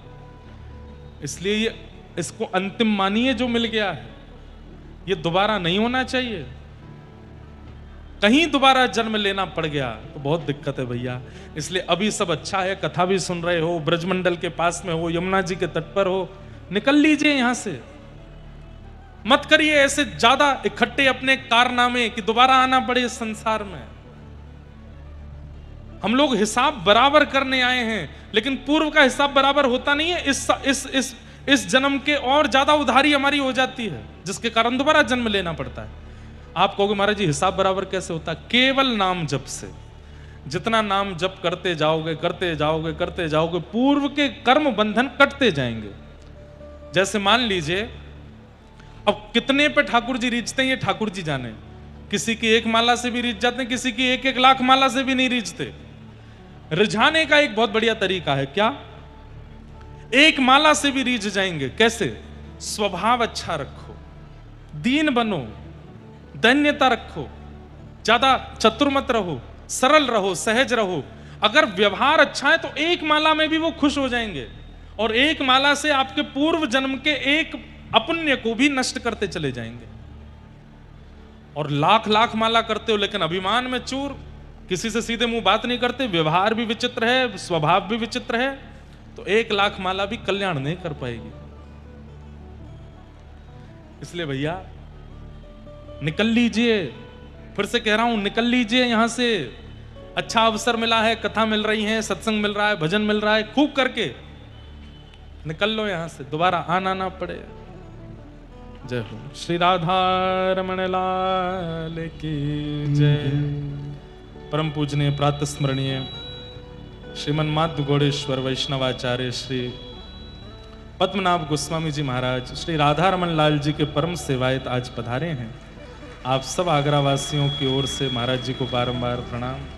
Speaker 1: इसलिए ये इसको अंतिम मानिए जो मिल गया है, ये दोबारा नहीं होना चाहिए। कहीं दोबारा जन्म लेना पड़ गया तो बहुत दिक्कत है भैया। इसलिए अभी सब अच्छा है, कथा भी सुन रहे हो, ब्रजमंडल के पास में हो, यमुना जी के तट पर हो, निकल लीजिए यहां से। मत करिए ऐसे ज्यादा इकट्ठे अपने कारनामे कि दोबारा आना पड़े इस संसार में। हम लोग हिसाब बराबर करने आए हैं, लेकिन पूर्व का हिसाब बराबर होता नहीं है। इस जन्म के और ज्यादा उधारी हमारी हो जाती है, जिसके कारण दोबारा जन्म लेना पड़ता है। आप कहोगे महाराज जी हिसाब बराबर कैसे होता है? केवल नाम जप से। जितना नाम जप करते जाओगे करते जाओगे करते जाओगे, पूर्व के कर्म बंधन कटते जाएंगे। जैसे मान लीजिए अब कितने पे ठाकुर जी रीझते हैं ये ठाकुर जी जाने। किसी की एक माला से भी रीझ जाते हैं, किसी की 1-1 लाख माला से भी नहीं रीझते। रिझाने का एक बहुत बढ़िया तरीका है, क्या? एक माला से भी रीझ जाएंगे। कैसे? स्वभाव अच्छा रखो, दीन बनो, दैन्यता रखो, ज्यादा चतुर मत रहो, सरल रहो, सहज रहो। अगर व्यवहार अच्छा है तो एक माला में भी वो खुश हो जाएंगे, और एक माला से आपके पूर्व जन्म के एक अपुण्य को भी नष्ट करते चले जाएंगे। और लाख लाख माला करते हो लेकिन अभिमान में चूर, किसी से सीधे मुंह बात नहीं करते, व्यवहार भी विचित्र है, स्वभाव भी विचित्र है, तो 1 लाख माला भी कल्याण नहीं कर पाएगी। इसलिए भैया निकल लीजिए, फिर से कह रहा हूं निकल लीजिए यहां से। अच्छा अवसर मिला है, कथा मिल रही है, सत्संग मिल रहा है, भजन मिल रहा है, खूब करके निकल लो यहां से, दोबारा आना ना पड़े। जय हो। श्री राधा रमण लाल की जय। परम पूजनीय प्रातः स्मरणीय श्रीमन माध्व गौड़ेश्वर वैष्णवाचार्य श्री पद्मनाभ गोस्वामी जी महाराज श्री राधा रमन लाल जी के परम सेवायत आज पधारे हैं। आप सब आगरा वासियों की ओर से महाराज जी को बारंबार प्रणाम।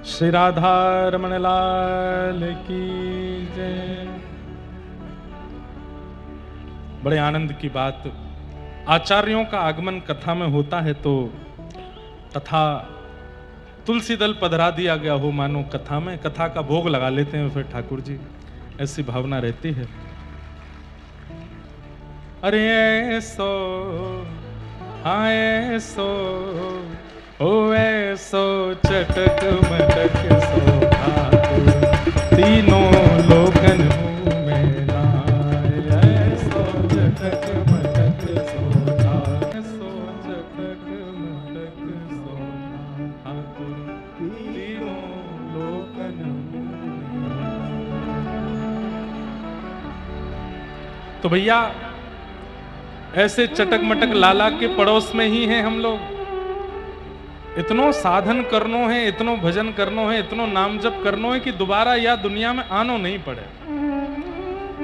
Speaker 1: श्री राधा रमण लाल की जय। बड़े आनंद की बात, आचार्यों का आगमन कथा में होता है तो कथा तुलसी दल पधरा दिया गया हो मानो कथा में, कथा का भोग लगा लेते हैं फिर ठाकुर जी, ऐसी भावना रहती है। अरे ऐसो हाँ ऐसो ओ ऐसो चटक मटक सो ठाकुर तीनों लोकन मुँह में लाए। ऐसो तो भैया ऐसे चटक मटक लाला के पड़ोस में ही हैं हम लोग। इतनो साधन करनो है, इतनो भजन करनो है, इतनो नाम जप करनो है कि दोबारा या दुनिया में आनो नहीं पड़े।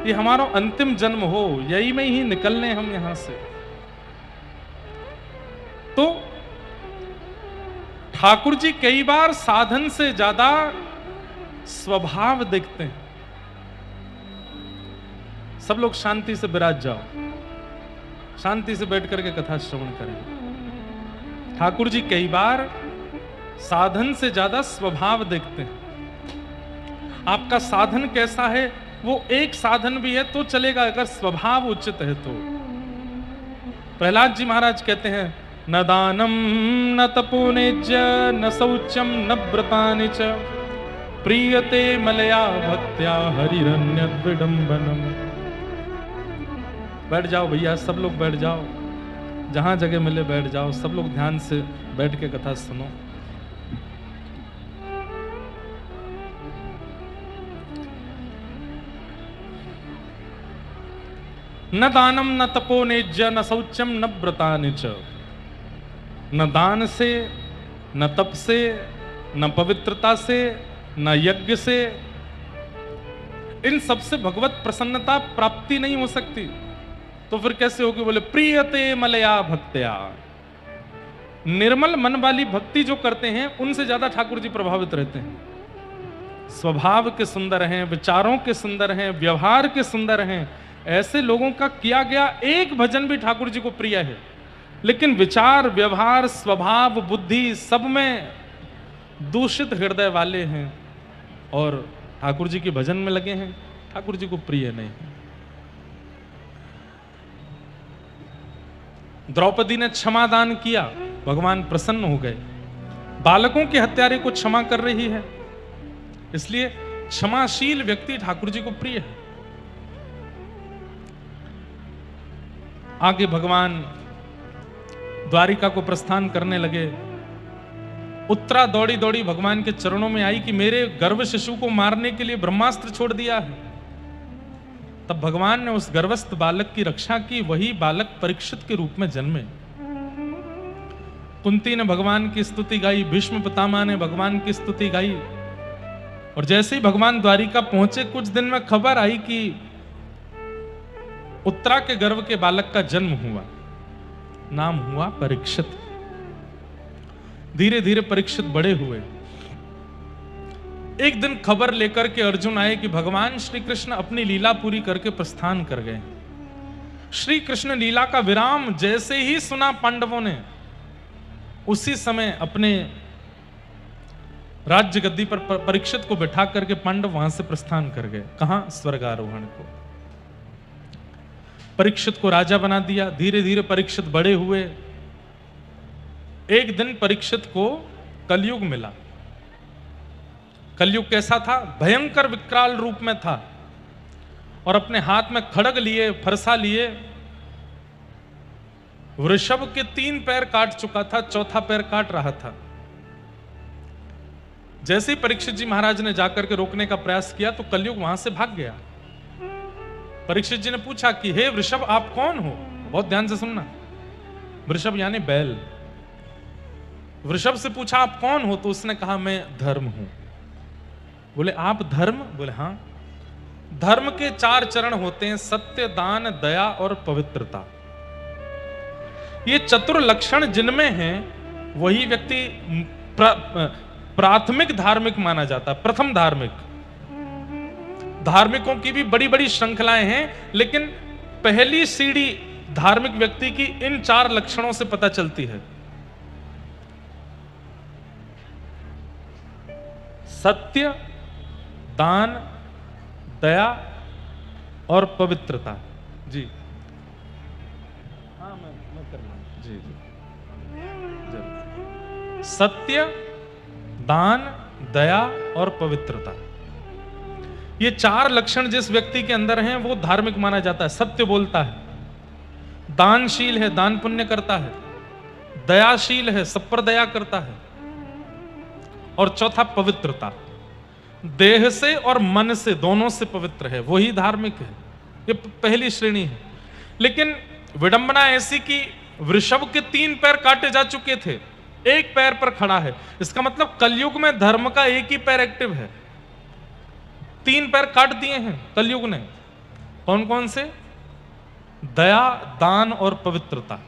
Speaker 1: ये हमारा अंतिम जन्म हो, यही में ही निकलने हम यहां से। तो ठाकुर जी कई बार साधन से ज्यादा स्वभाव देखते हैं। सब लोग शांति से विराज जाओ, शांति से बैठ करके कथा श्रवण करें। ठाकुर जी कई बार साधन से ज्यादा स्वभाव देखते हैं। आपका साधन कैसा है, वो एक साधन भी है तो चलेगा, अगर स्वभाव उचित है तो। प्रहलाद जी महाराज कहते हैं, न दानम न तपोनिज न शौचम न व्रतानि च प्रीयते मलया भक्त्या हरिरन्य विडंबनम। बैठ जाओ भैया, सब लोग बैठ जाओ, जहां जगह मिले बैठ जाओ, सब लोग ध्यान से बैठ के कथा सुनो। न दानम न तपोनिज न शौचम न व्रतानि च। न दान से, न तप से, न पवित्रता से, न यज्ञ से, इन सबसे भगवत प्रसन्नता प्राप्ति नहीं हो सकती। तो फिर कैसे होगी? बोले प्रियते मलया भक्त्या। निर्मल मन वाली भक्ति जो करते हैं उनसे ज्यादा ठाकुर जी प्रभावित रहते हैं। स्वभाव के सुंदर हैं, विचारों के सुंदर हैं, व्यवहार के सुंदर हैं, ऐसे लोगों का किया गया एक भजन भी ठाकुर जी को प्रिय है। लेकिन विचार, व्यवहार, स्वभाव, बुद्धि सब में दूषित हृदय वाले हैं और ठाकुर जी के भजन में लगे हैं, ठाकुर जी को प्रिय नहीं। द्रौपदी ने क्षमा दान किया, भगवान प्रसन्न हो गए। बालकों के हत्यारे को क्षमा कर रही है, इसलिए क्षमाशील व्यक्ति ठाकुर जी को प्रिय है। आगे भगवान द्वारिका को प्रस्थान करने लगे। उत्तरा दौड़ी दौड़ी भगवान के चरणों में आई कि मेरे गर्भ शिशु को मारने के लिए ब्रह्मास्त्र छोड़ दिया है। तब भगवान ने उस गर्भस्थ बालक की रक्षा की। वही बालक परीक्षित के रूप में जन्मे। कुंती ने भगवान की स्तुति गाई, भीष्म पितामह ने भगवान की स्तुति गाई। और जैसे ही भगवान द्वारिका पहुंचे, कुछ दिन में खबर आई कि उत्तरा के गर्भ के बालक का जन्म हुआ। नाम हुआ परीक्षित। धीरे धीरे परीक्षित बड़े हुए। एक दिन खबर लेकर के अर्जुन आए कि भगवान श्री कृष्ण अपनी लीला पूरी करके प्रस्थान कर गए। श्री कृष्ण लीला का विराम जैसे ही सुना पांडवों ने, उसी समय अपने राज्य गद्दी पर परीक्षित को बैठा करके पांडव वहां से प्रस्थान कर गए। कहां? स्वर्गारोहण को। परीक्षित को राजा बना दिया। धीरे धीरे परीक्षित बड़े हुए। एक दिन परीक्षित को कलयुग मिला। कलयुग कैसा था? भयंकर विकराल रूप में था और अपने हाथ में खड़ग लिए, फरसा लिए, वृषभ के 3 पैर काट चुका था, चौथा पैर काट रहा था। जैसे ही परीक्षित जी महाराज ने जाकर के रोकने का प्रयास किया तो कलयुग वहां से भाग गया। परीक्षित जी ने पूछा कि हे वृषभ, आप कौन हो? बहुत ध्यान से सुनना। वृषभ यानी बैल। वृषभ से पूछा आप कौन हो? तो उसने कहा मैं धर्म हूं। बोले आप धर्म? बोले हां। धर्म के 4 चरण होते हैं, सत्य, दान, दया और पवित्रता। ये चतुर लक्षण जिनमें हैं वही व्यक्ति प्राथमिक धार्मिक माना जाता है। प्रथम धार्मिक। धार्मिकों की भी बड़ी बड़ी श्रृंखलाएं हैं, लेकिन पहली सीढ़ी धार्मिक व्यक्ति की इन 4 लक्षणों से पता चलती है। सत्य, दान, दया और पवित्रता। जी हाँ, मैं कर लूंगा। जी जी। सत्य, दान, दया और पवित्रता, ये 4 लक्षण जिस व्यक्ति के अंदर हैं वो धार्मिक माना जाता है। सत्य बोलता है, दानशील है, दान पुण्य करता है, दयाशील है, सब पर दया करता है, और चौथा पवित्रता, देह से और मन से, दोनों से पवित्र है, वही धार्मिक है। ये पहली श्रेणी है। लेकिन विडंबना ऐसी कि वृषभ के 3 पैर काटे जा चुके थे, एक पैर पर खड़ा है। इसका मतलब कलयुग में धर्म का एक ही पैर एक्टिव है। 3 पैर काट दिए हैं कलयुग ने। कौन कौन से? दया, दान और पवित्रता।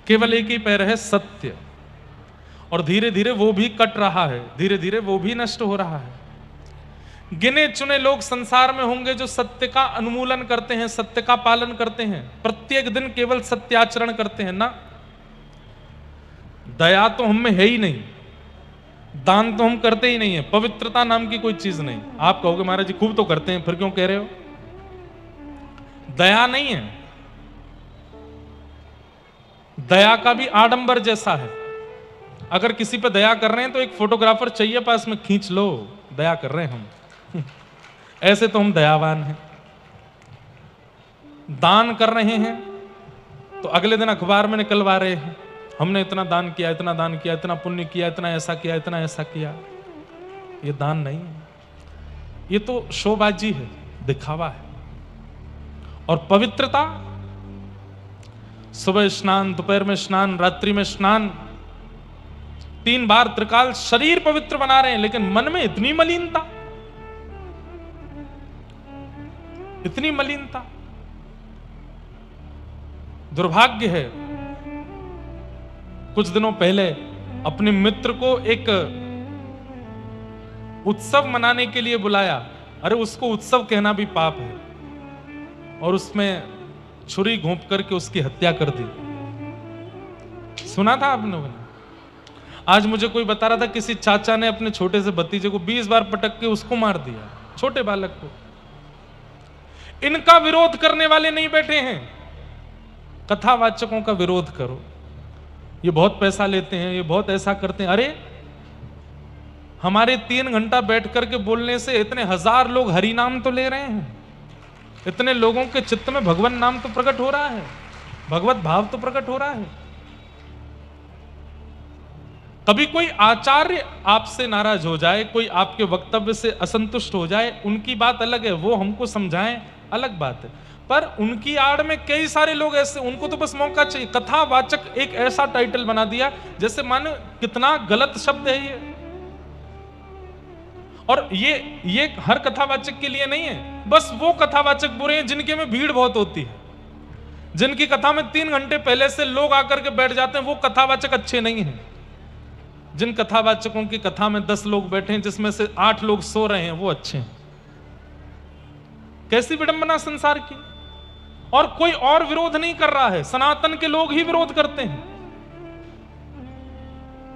Speaker 1: केवल एक ही पैर है सत्य, और धीरे धीरे वो भी कट रहा है, धीरे धीरे वो भी नष्ट हो रहा है। गिने चुने लोग संसार में होंगे जो सत्य का अनुमूलन करते हैं, सत्य का पालन करते हैं, प्रत्येक दिन केवल सत्याचरण करते हैं ना। दया तो हम में है ही नहीं, दान तो हम करते ही नहीं है, पवित्रता नाम की कोई चीज नहीं। आप कहोगे महाराज जी खूब तो करते हैं, फिर क्यों कह रहे हो? दया नहीं है। दया का भी आडंबर जैसा है। अगर किसी पे दया कर रहे हैं तो एक फोटोग्राफर चाहिए पास में, खींच लो, दया कर रहे हैं हम। ऐसे तो हम दयावान हैं। दान कर रहे हैं तो अगले दिन अखबार में निकलवा रहे हैं, हमने इतना दान किया, इतना दान किया, इतना पुण्य किया, इतना ऐसा किया, इतना ऐसा किया। ये दान नहीं है, ये तो शोबाजी है, दिखावा है। और पवित्रता, सुबह स्नान, दोपहर में स्नान, रात्रि में स्नान, 3 बार त्रिकाल, शरीर पवित्र बना रहे हैं, लेकिन मन में इतनी मलिनता, इतनी मलिनता। दुर्भाग्य है। कुछ दिनों पहले अपने मित्र को एक उत्सव मनाने के लिए बुलाया। अरे उसको उत्सव कहना भी पाप है, और उसमें छुरी घोंप करके उसकी हत्या कर दी। सुना था आपने? आज मुझे कोई बता रहा था किसी चाचा ने अपने छोटे से भतीजे को 20 बार पटक के उसको मार दिया, छोटे बालक को। इनका विरोध करने वाले नहीं बैठे हैं। कथावाचकों का विरोध करो, ये बहुत पैसा लेते हैं, ये बहुत ऐसा करते हैं। अरे हमारे 3 घंटा बैठ करके बोलने से इतने 1000 लोग हरि नाम तो ले रहे हैं, इतने लोगों के चित्त में भगवान नाम तो प्रकट हो रहा है, भगवत भाव तो प्रकट हो रहा है। कभी कोई आचार्य आपसे नाराज हो जाए, कोई आपके वक्तव्य से असंतुष्ट हो जाए, उनकी बात अलग है, वो हमको समझाएं, अलग बात है। पर उनकी आड़ में कई सारे लोग ऐसे, उनको तो बस मौका चाहिए। कथावाचक एक ऐसा टाइटल बना दिया जैसे मानो कितना गलत शब्द है ये। और ये हर कथावाचक के लिए नहीं है, बस वो कथावाचक बुरे हैं जिनके में भीड़ बहुत होती है, जिनकी कथा में 3 घंटे पहले से लोग आकर के बैठ जाते हैं, वो कथावाचक अच्छे नहीं हैं। जिन कथावाचकों की कथा में 10 लोग बैठे हैं, जिसमें से 8 लोग सो रहे हैं, वो अच्छे हैं। कैसी विडंबना संसार की। और कोई और विरोध नहीं कर रहा है, सनातन के लोग ही विरोध करते हैं।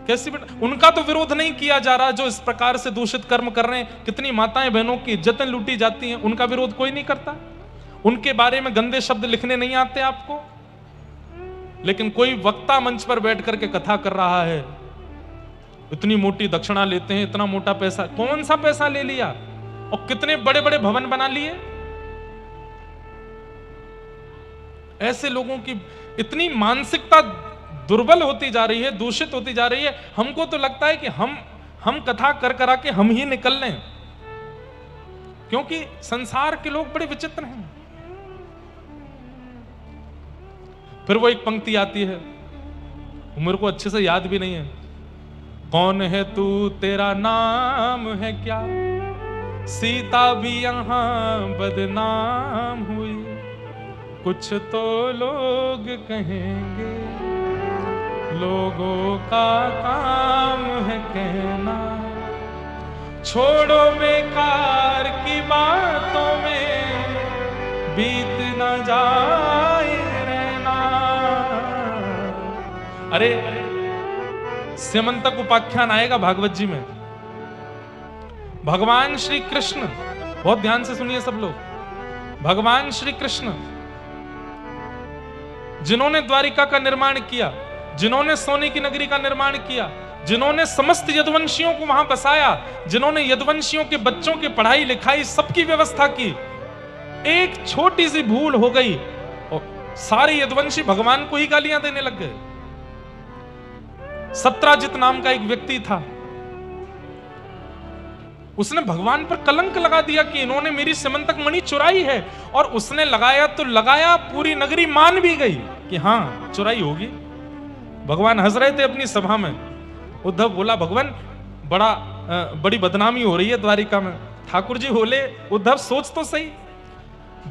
Speaker 1: कैसी उनका तो विरोध नहीं किया जा रहा, जो इस प्रकार से दूषित कर्म कर रहे हैं, कितनी माताएं बहनों की इज्जतें लूटी जाती हैं, उनका विरोध कोई नहीं करता। उनके बारे में गंदे शब्द लिखने नहीं आते आपको। लेकिन कोई वक्ता मंच पर बैठ करके कथा कर रहा है, इतनी मोटी दक्षिणा लेते हैं, इतना मोटा पैसा। कौन सा पैसा ले लिया? और कितने बड़े बड़े भवन बना लिए। ऐसे लोगों की इतनी मानसिकता दुर्बल होती जा रही है, दूषित होती जा रही है। हमको तो लगता है कि हम कथा कर करा के हम ही निकल लें, क्योंकि संसार के लोग बड़े विचित्र हैं। फिर वो एक पंक्ति आती है, मेरे को अच्छे से याद भी नहीं है। कौन है तू, तेरा नाम है क्या, सीता भी यहां बदनाम हुई, कुछ तो लोग कहेंगे, लोगों का काम है कहना, छोड़ो बेकार की बातों में बीत न जाए रहना। अरे स्यमंतक उपाख्यान आएगा भागवत जी में। भगवान श्री कृष्ण, बहुत ध्यान से सुनिए सब लोग, भगवान श्री कृष्ण जिन्होंने द्वारिका का निर्माण किया, जिन्होंने सोने की नगरी का निर्माण किया, जिन्होंने समस्त यदुवंशियों को वहां बसाया, जिन्होंने यदुवंशियों के बच्चों की पढ़ाई लिखाई सबकी व्यवस्था की, एक छोटी सी भूल हो गई और सारे यदुवंशी भगवान को ही गालियां देने लग गए। सत्राजित नाम का एक व्यक्ति था, उसने भगवान पर कलंक लगा दिया कि इन्होंने मेरी सिमंतक मणि चुराई है, और उसने लगाया तो लगाया, पूरी नगरी मान भी गई कि हां चुराई होगी। भगवान हंस रहे थे अपनी सभा में। उद्धव बोला, भगवान बड़ी बदनामी हो रही है द्वारिका में। ठाकुर जी बोले, उद्धव सोच तो सही,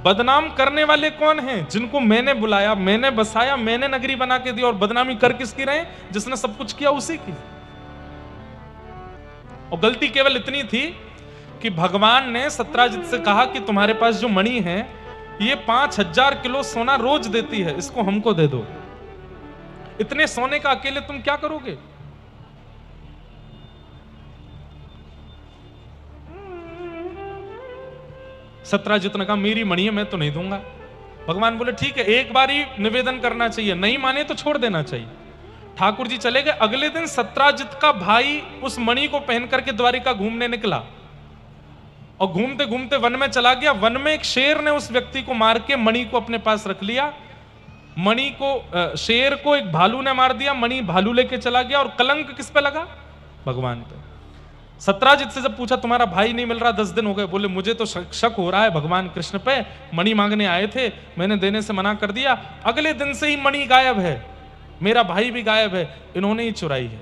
Speaker 1: बदनाम करने वाले कौन हैं? जिनको मैंने बुलाया, मैंने बसाया, मैंने नगरी बना के दी, और बदनामी कर किसकी रहे? जिसने सब कुछ किया उसी की। और गलती केवल इतनी थी कि भगवान ने सत्राजित से कहा कि तुम्हारे पास जो मणि है ये 5000 किलो सोना रोज देती है, इसको हमको दे दो। इतने सोने का अकेले तुम क्या करोगे? सत्राजित ने कहा, मेरी मणि है, मैं तो नहीं दूंगा। भगवान बोले, ठीक है, एक बार ही निवेदन करना चाहिए, नहीं माने तो छोड़ देना चाहिए। ठाकुर जी चले गए। अगले दिन सत्राजित का भाई उस मणि को पहन करके द्वारिका घूमने निकला, और घूमते घूमते वन में चला गया। वन में एक शेर ने उस व्यक्ति को मार के मणि को अपने पास रख लिया। मणि को, शेर को एक भालू ने मार दिया, मणि भालू लेके चला गया। और कलंक किस पे लगा? भगवान पे। सत्राजित से जब पूछा, तुम्हारा भाई नहीं मिल रहा, 10 दिन हो गए, बोले मुझे तो शक हो रहा है भगवान कृष्ण पे, मणि मांगने आए थे, मैंने देने से मना कर दिया, अगले दिन से ही मणि गायब है, मेरा भाई भी गायब है, इन्होंने ही चुराई है।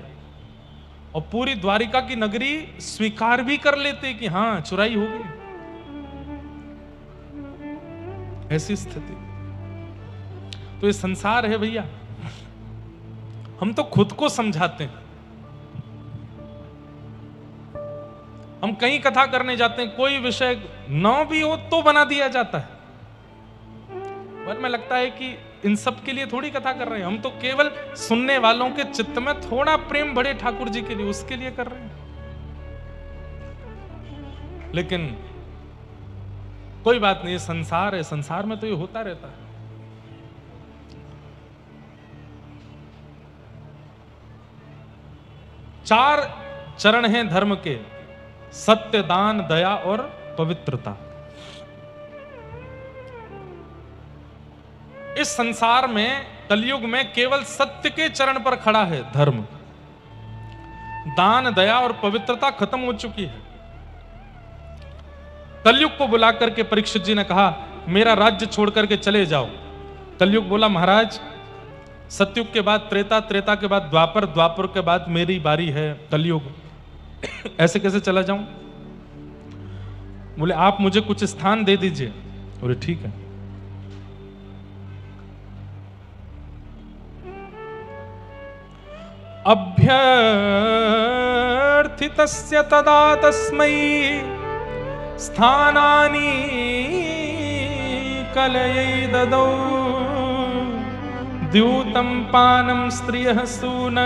Speaker 1: और पूरी द्वारिका की नगरी स्वीकार भी कर लेते कि हां चुराई हो गई। ऐसी स्थिति। तो ये संसार है भैया। हम तो खुद को समझाते हैं। हम कहीं कथा करने जाते हैं, कोई विषय न भी हो तो बना दिया जाता है। पर में लगता है कि इन सब के लिए थोड़ी कथा कर रहे हैं, हम तो केवल सुनने वालों के चित्त में थोड़ा प्रेम बढ़े ठाकुर जी के लिए, उसके लिए कर रहे हैं। लेकिन कोई बात नहीं, संसार है, संसार में तो ये होता रहता है। चार चरण हैं धर्म के: सत्य, दान, दया और पवित्रता। इस संसार में, कलयुग में, केवल सत्य के चरण पर खड़ा है धर्म। दान, दया और पवित्रता खत्म हो चुकी है। कलयुग को बुला करके परीक्षित जी ने कहा, मेरा राज्य छोड़ करके चले जाओ। कलयुग बोला, महाराज सतयुग के बाद त्रेता, त्रेता के बाद द्वापर, द्वापर के बाद मेरी बारी है कलयुग, ऐसे कैसे चला जाऊं? बोले, आप मुझे कुछ स्थान दे दीजिए। बोले, ठीक है। अभ्यर्थितस्य तदा तस्मै स्थानानि कलयै ददौ द्यूतं पानं स्त्रियः सून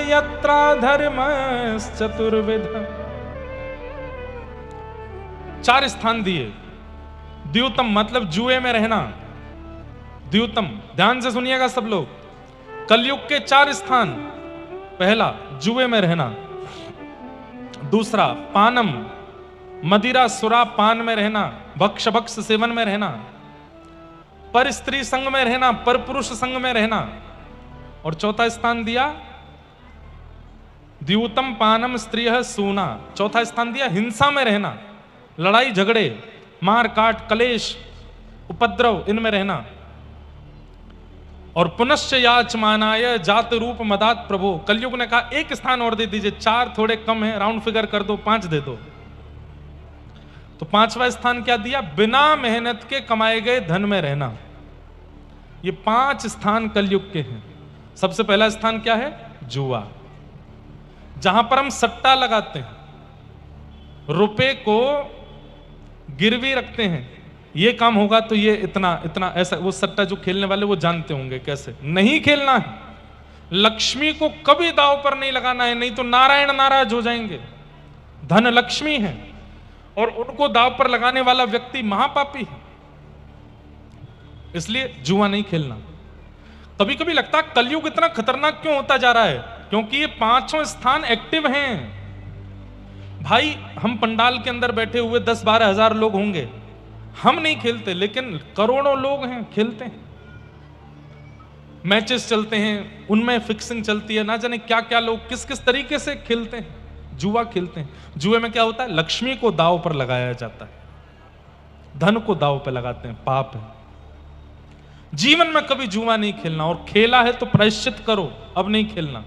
Speaker 1: यत्रा धर्मश्चतुर्विध। 4 स्थान दिए। द्यूतम मतलब जुए में रहना। द्यूतम, ध्यान से सुनिएगा सब लोग। कलयुग के 4 स्थान: पहला जुए में रहना, दूसरा पानम मदिरा सुरा पान में रहना, भक्ष भक्ष सेवन में रहना, पर स्त्री संग में रहना, पर पुरुष संग में रहना, और चौथा स्थान दिया द्यूतम पानम स्त्रियः सूना। चौथा स्थान दिया हिंसा में रहना, लड़ाई झगड़े, मार काट, कलेश, उपद्रव, इनमें रहना। और पुनश्च याचमानाय जात रूप मदात प्रभो। कलयुग ने कहा, एक स्थान और दे दीजिए, 4 थोड़े कम है, राउंड फिगर कर दो, 5 दे दो। तो 5वां स्थान क्या दिया? बिना मेहनत के कमाए गए धन में रहना। ये 5 स्थान कलयुग के हैं। सबसे पहला स्थान क्या है? जुआ, जहां पर हम सट्टा लगाते हैं, रुपए को गिरवी रखते हैं, ये काम होगा तो ये इतना इतना, ऐसा। वो सट्टा जो खेलने वाले वो जानते होंगे कैसे। नहीं खेलना है, लक्ष्मी को कभी दांव पर नहीं लगाना है, नहीं तो नारायण नाराज हो जाएंगे। धन लक्ष्मी है और उनको दांव पर लगाने वाला व्यक्ति महापापी है। इसलिए जुआ नहीं खेलना। कभी कभी लगता है कलयुग इतना खतरनाक क्यों होता जा रहा है? क्योंकि ये 5 स्थान एक्टिव हैं भाई। हम पंडाल के अंदर बैठे हुए 10-12 हजार लोग होंगे, हम नहीं खेलते, लेकिन करोड़ों लोग हैं खेलते हैं। मैचेस चलते हैं, उनमें फिक्सिंग चलती है, ना जाने क्या क्या लोग किस किस तरीके से खेलते हैं। जुआ खेलते हैं। जुए में क्या होता है, लक्ष्मी को दांव पर लगाया जाता है, धन को दांव पर लगाते हैं, पाप है। जीवन में कभी जुआ नहीं खेलना, और खेला है तो प्रायश्चित करो, अब नहीं खेलना।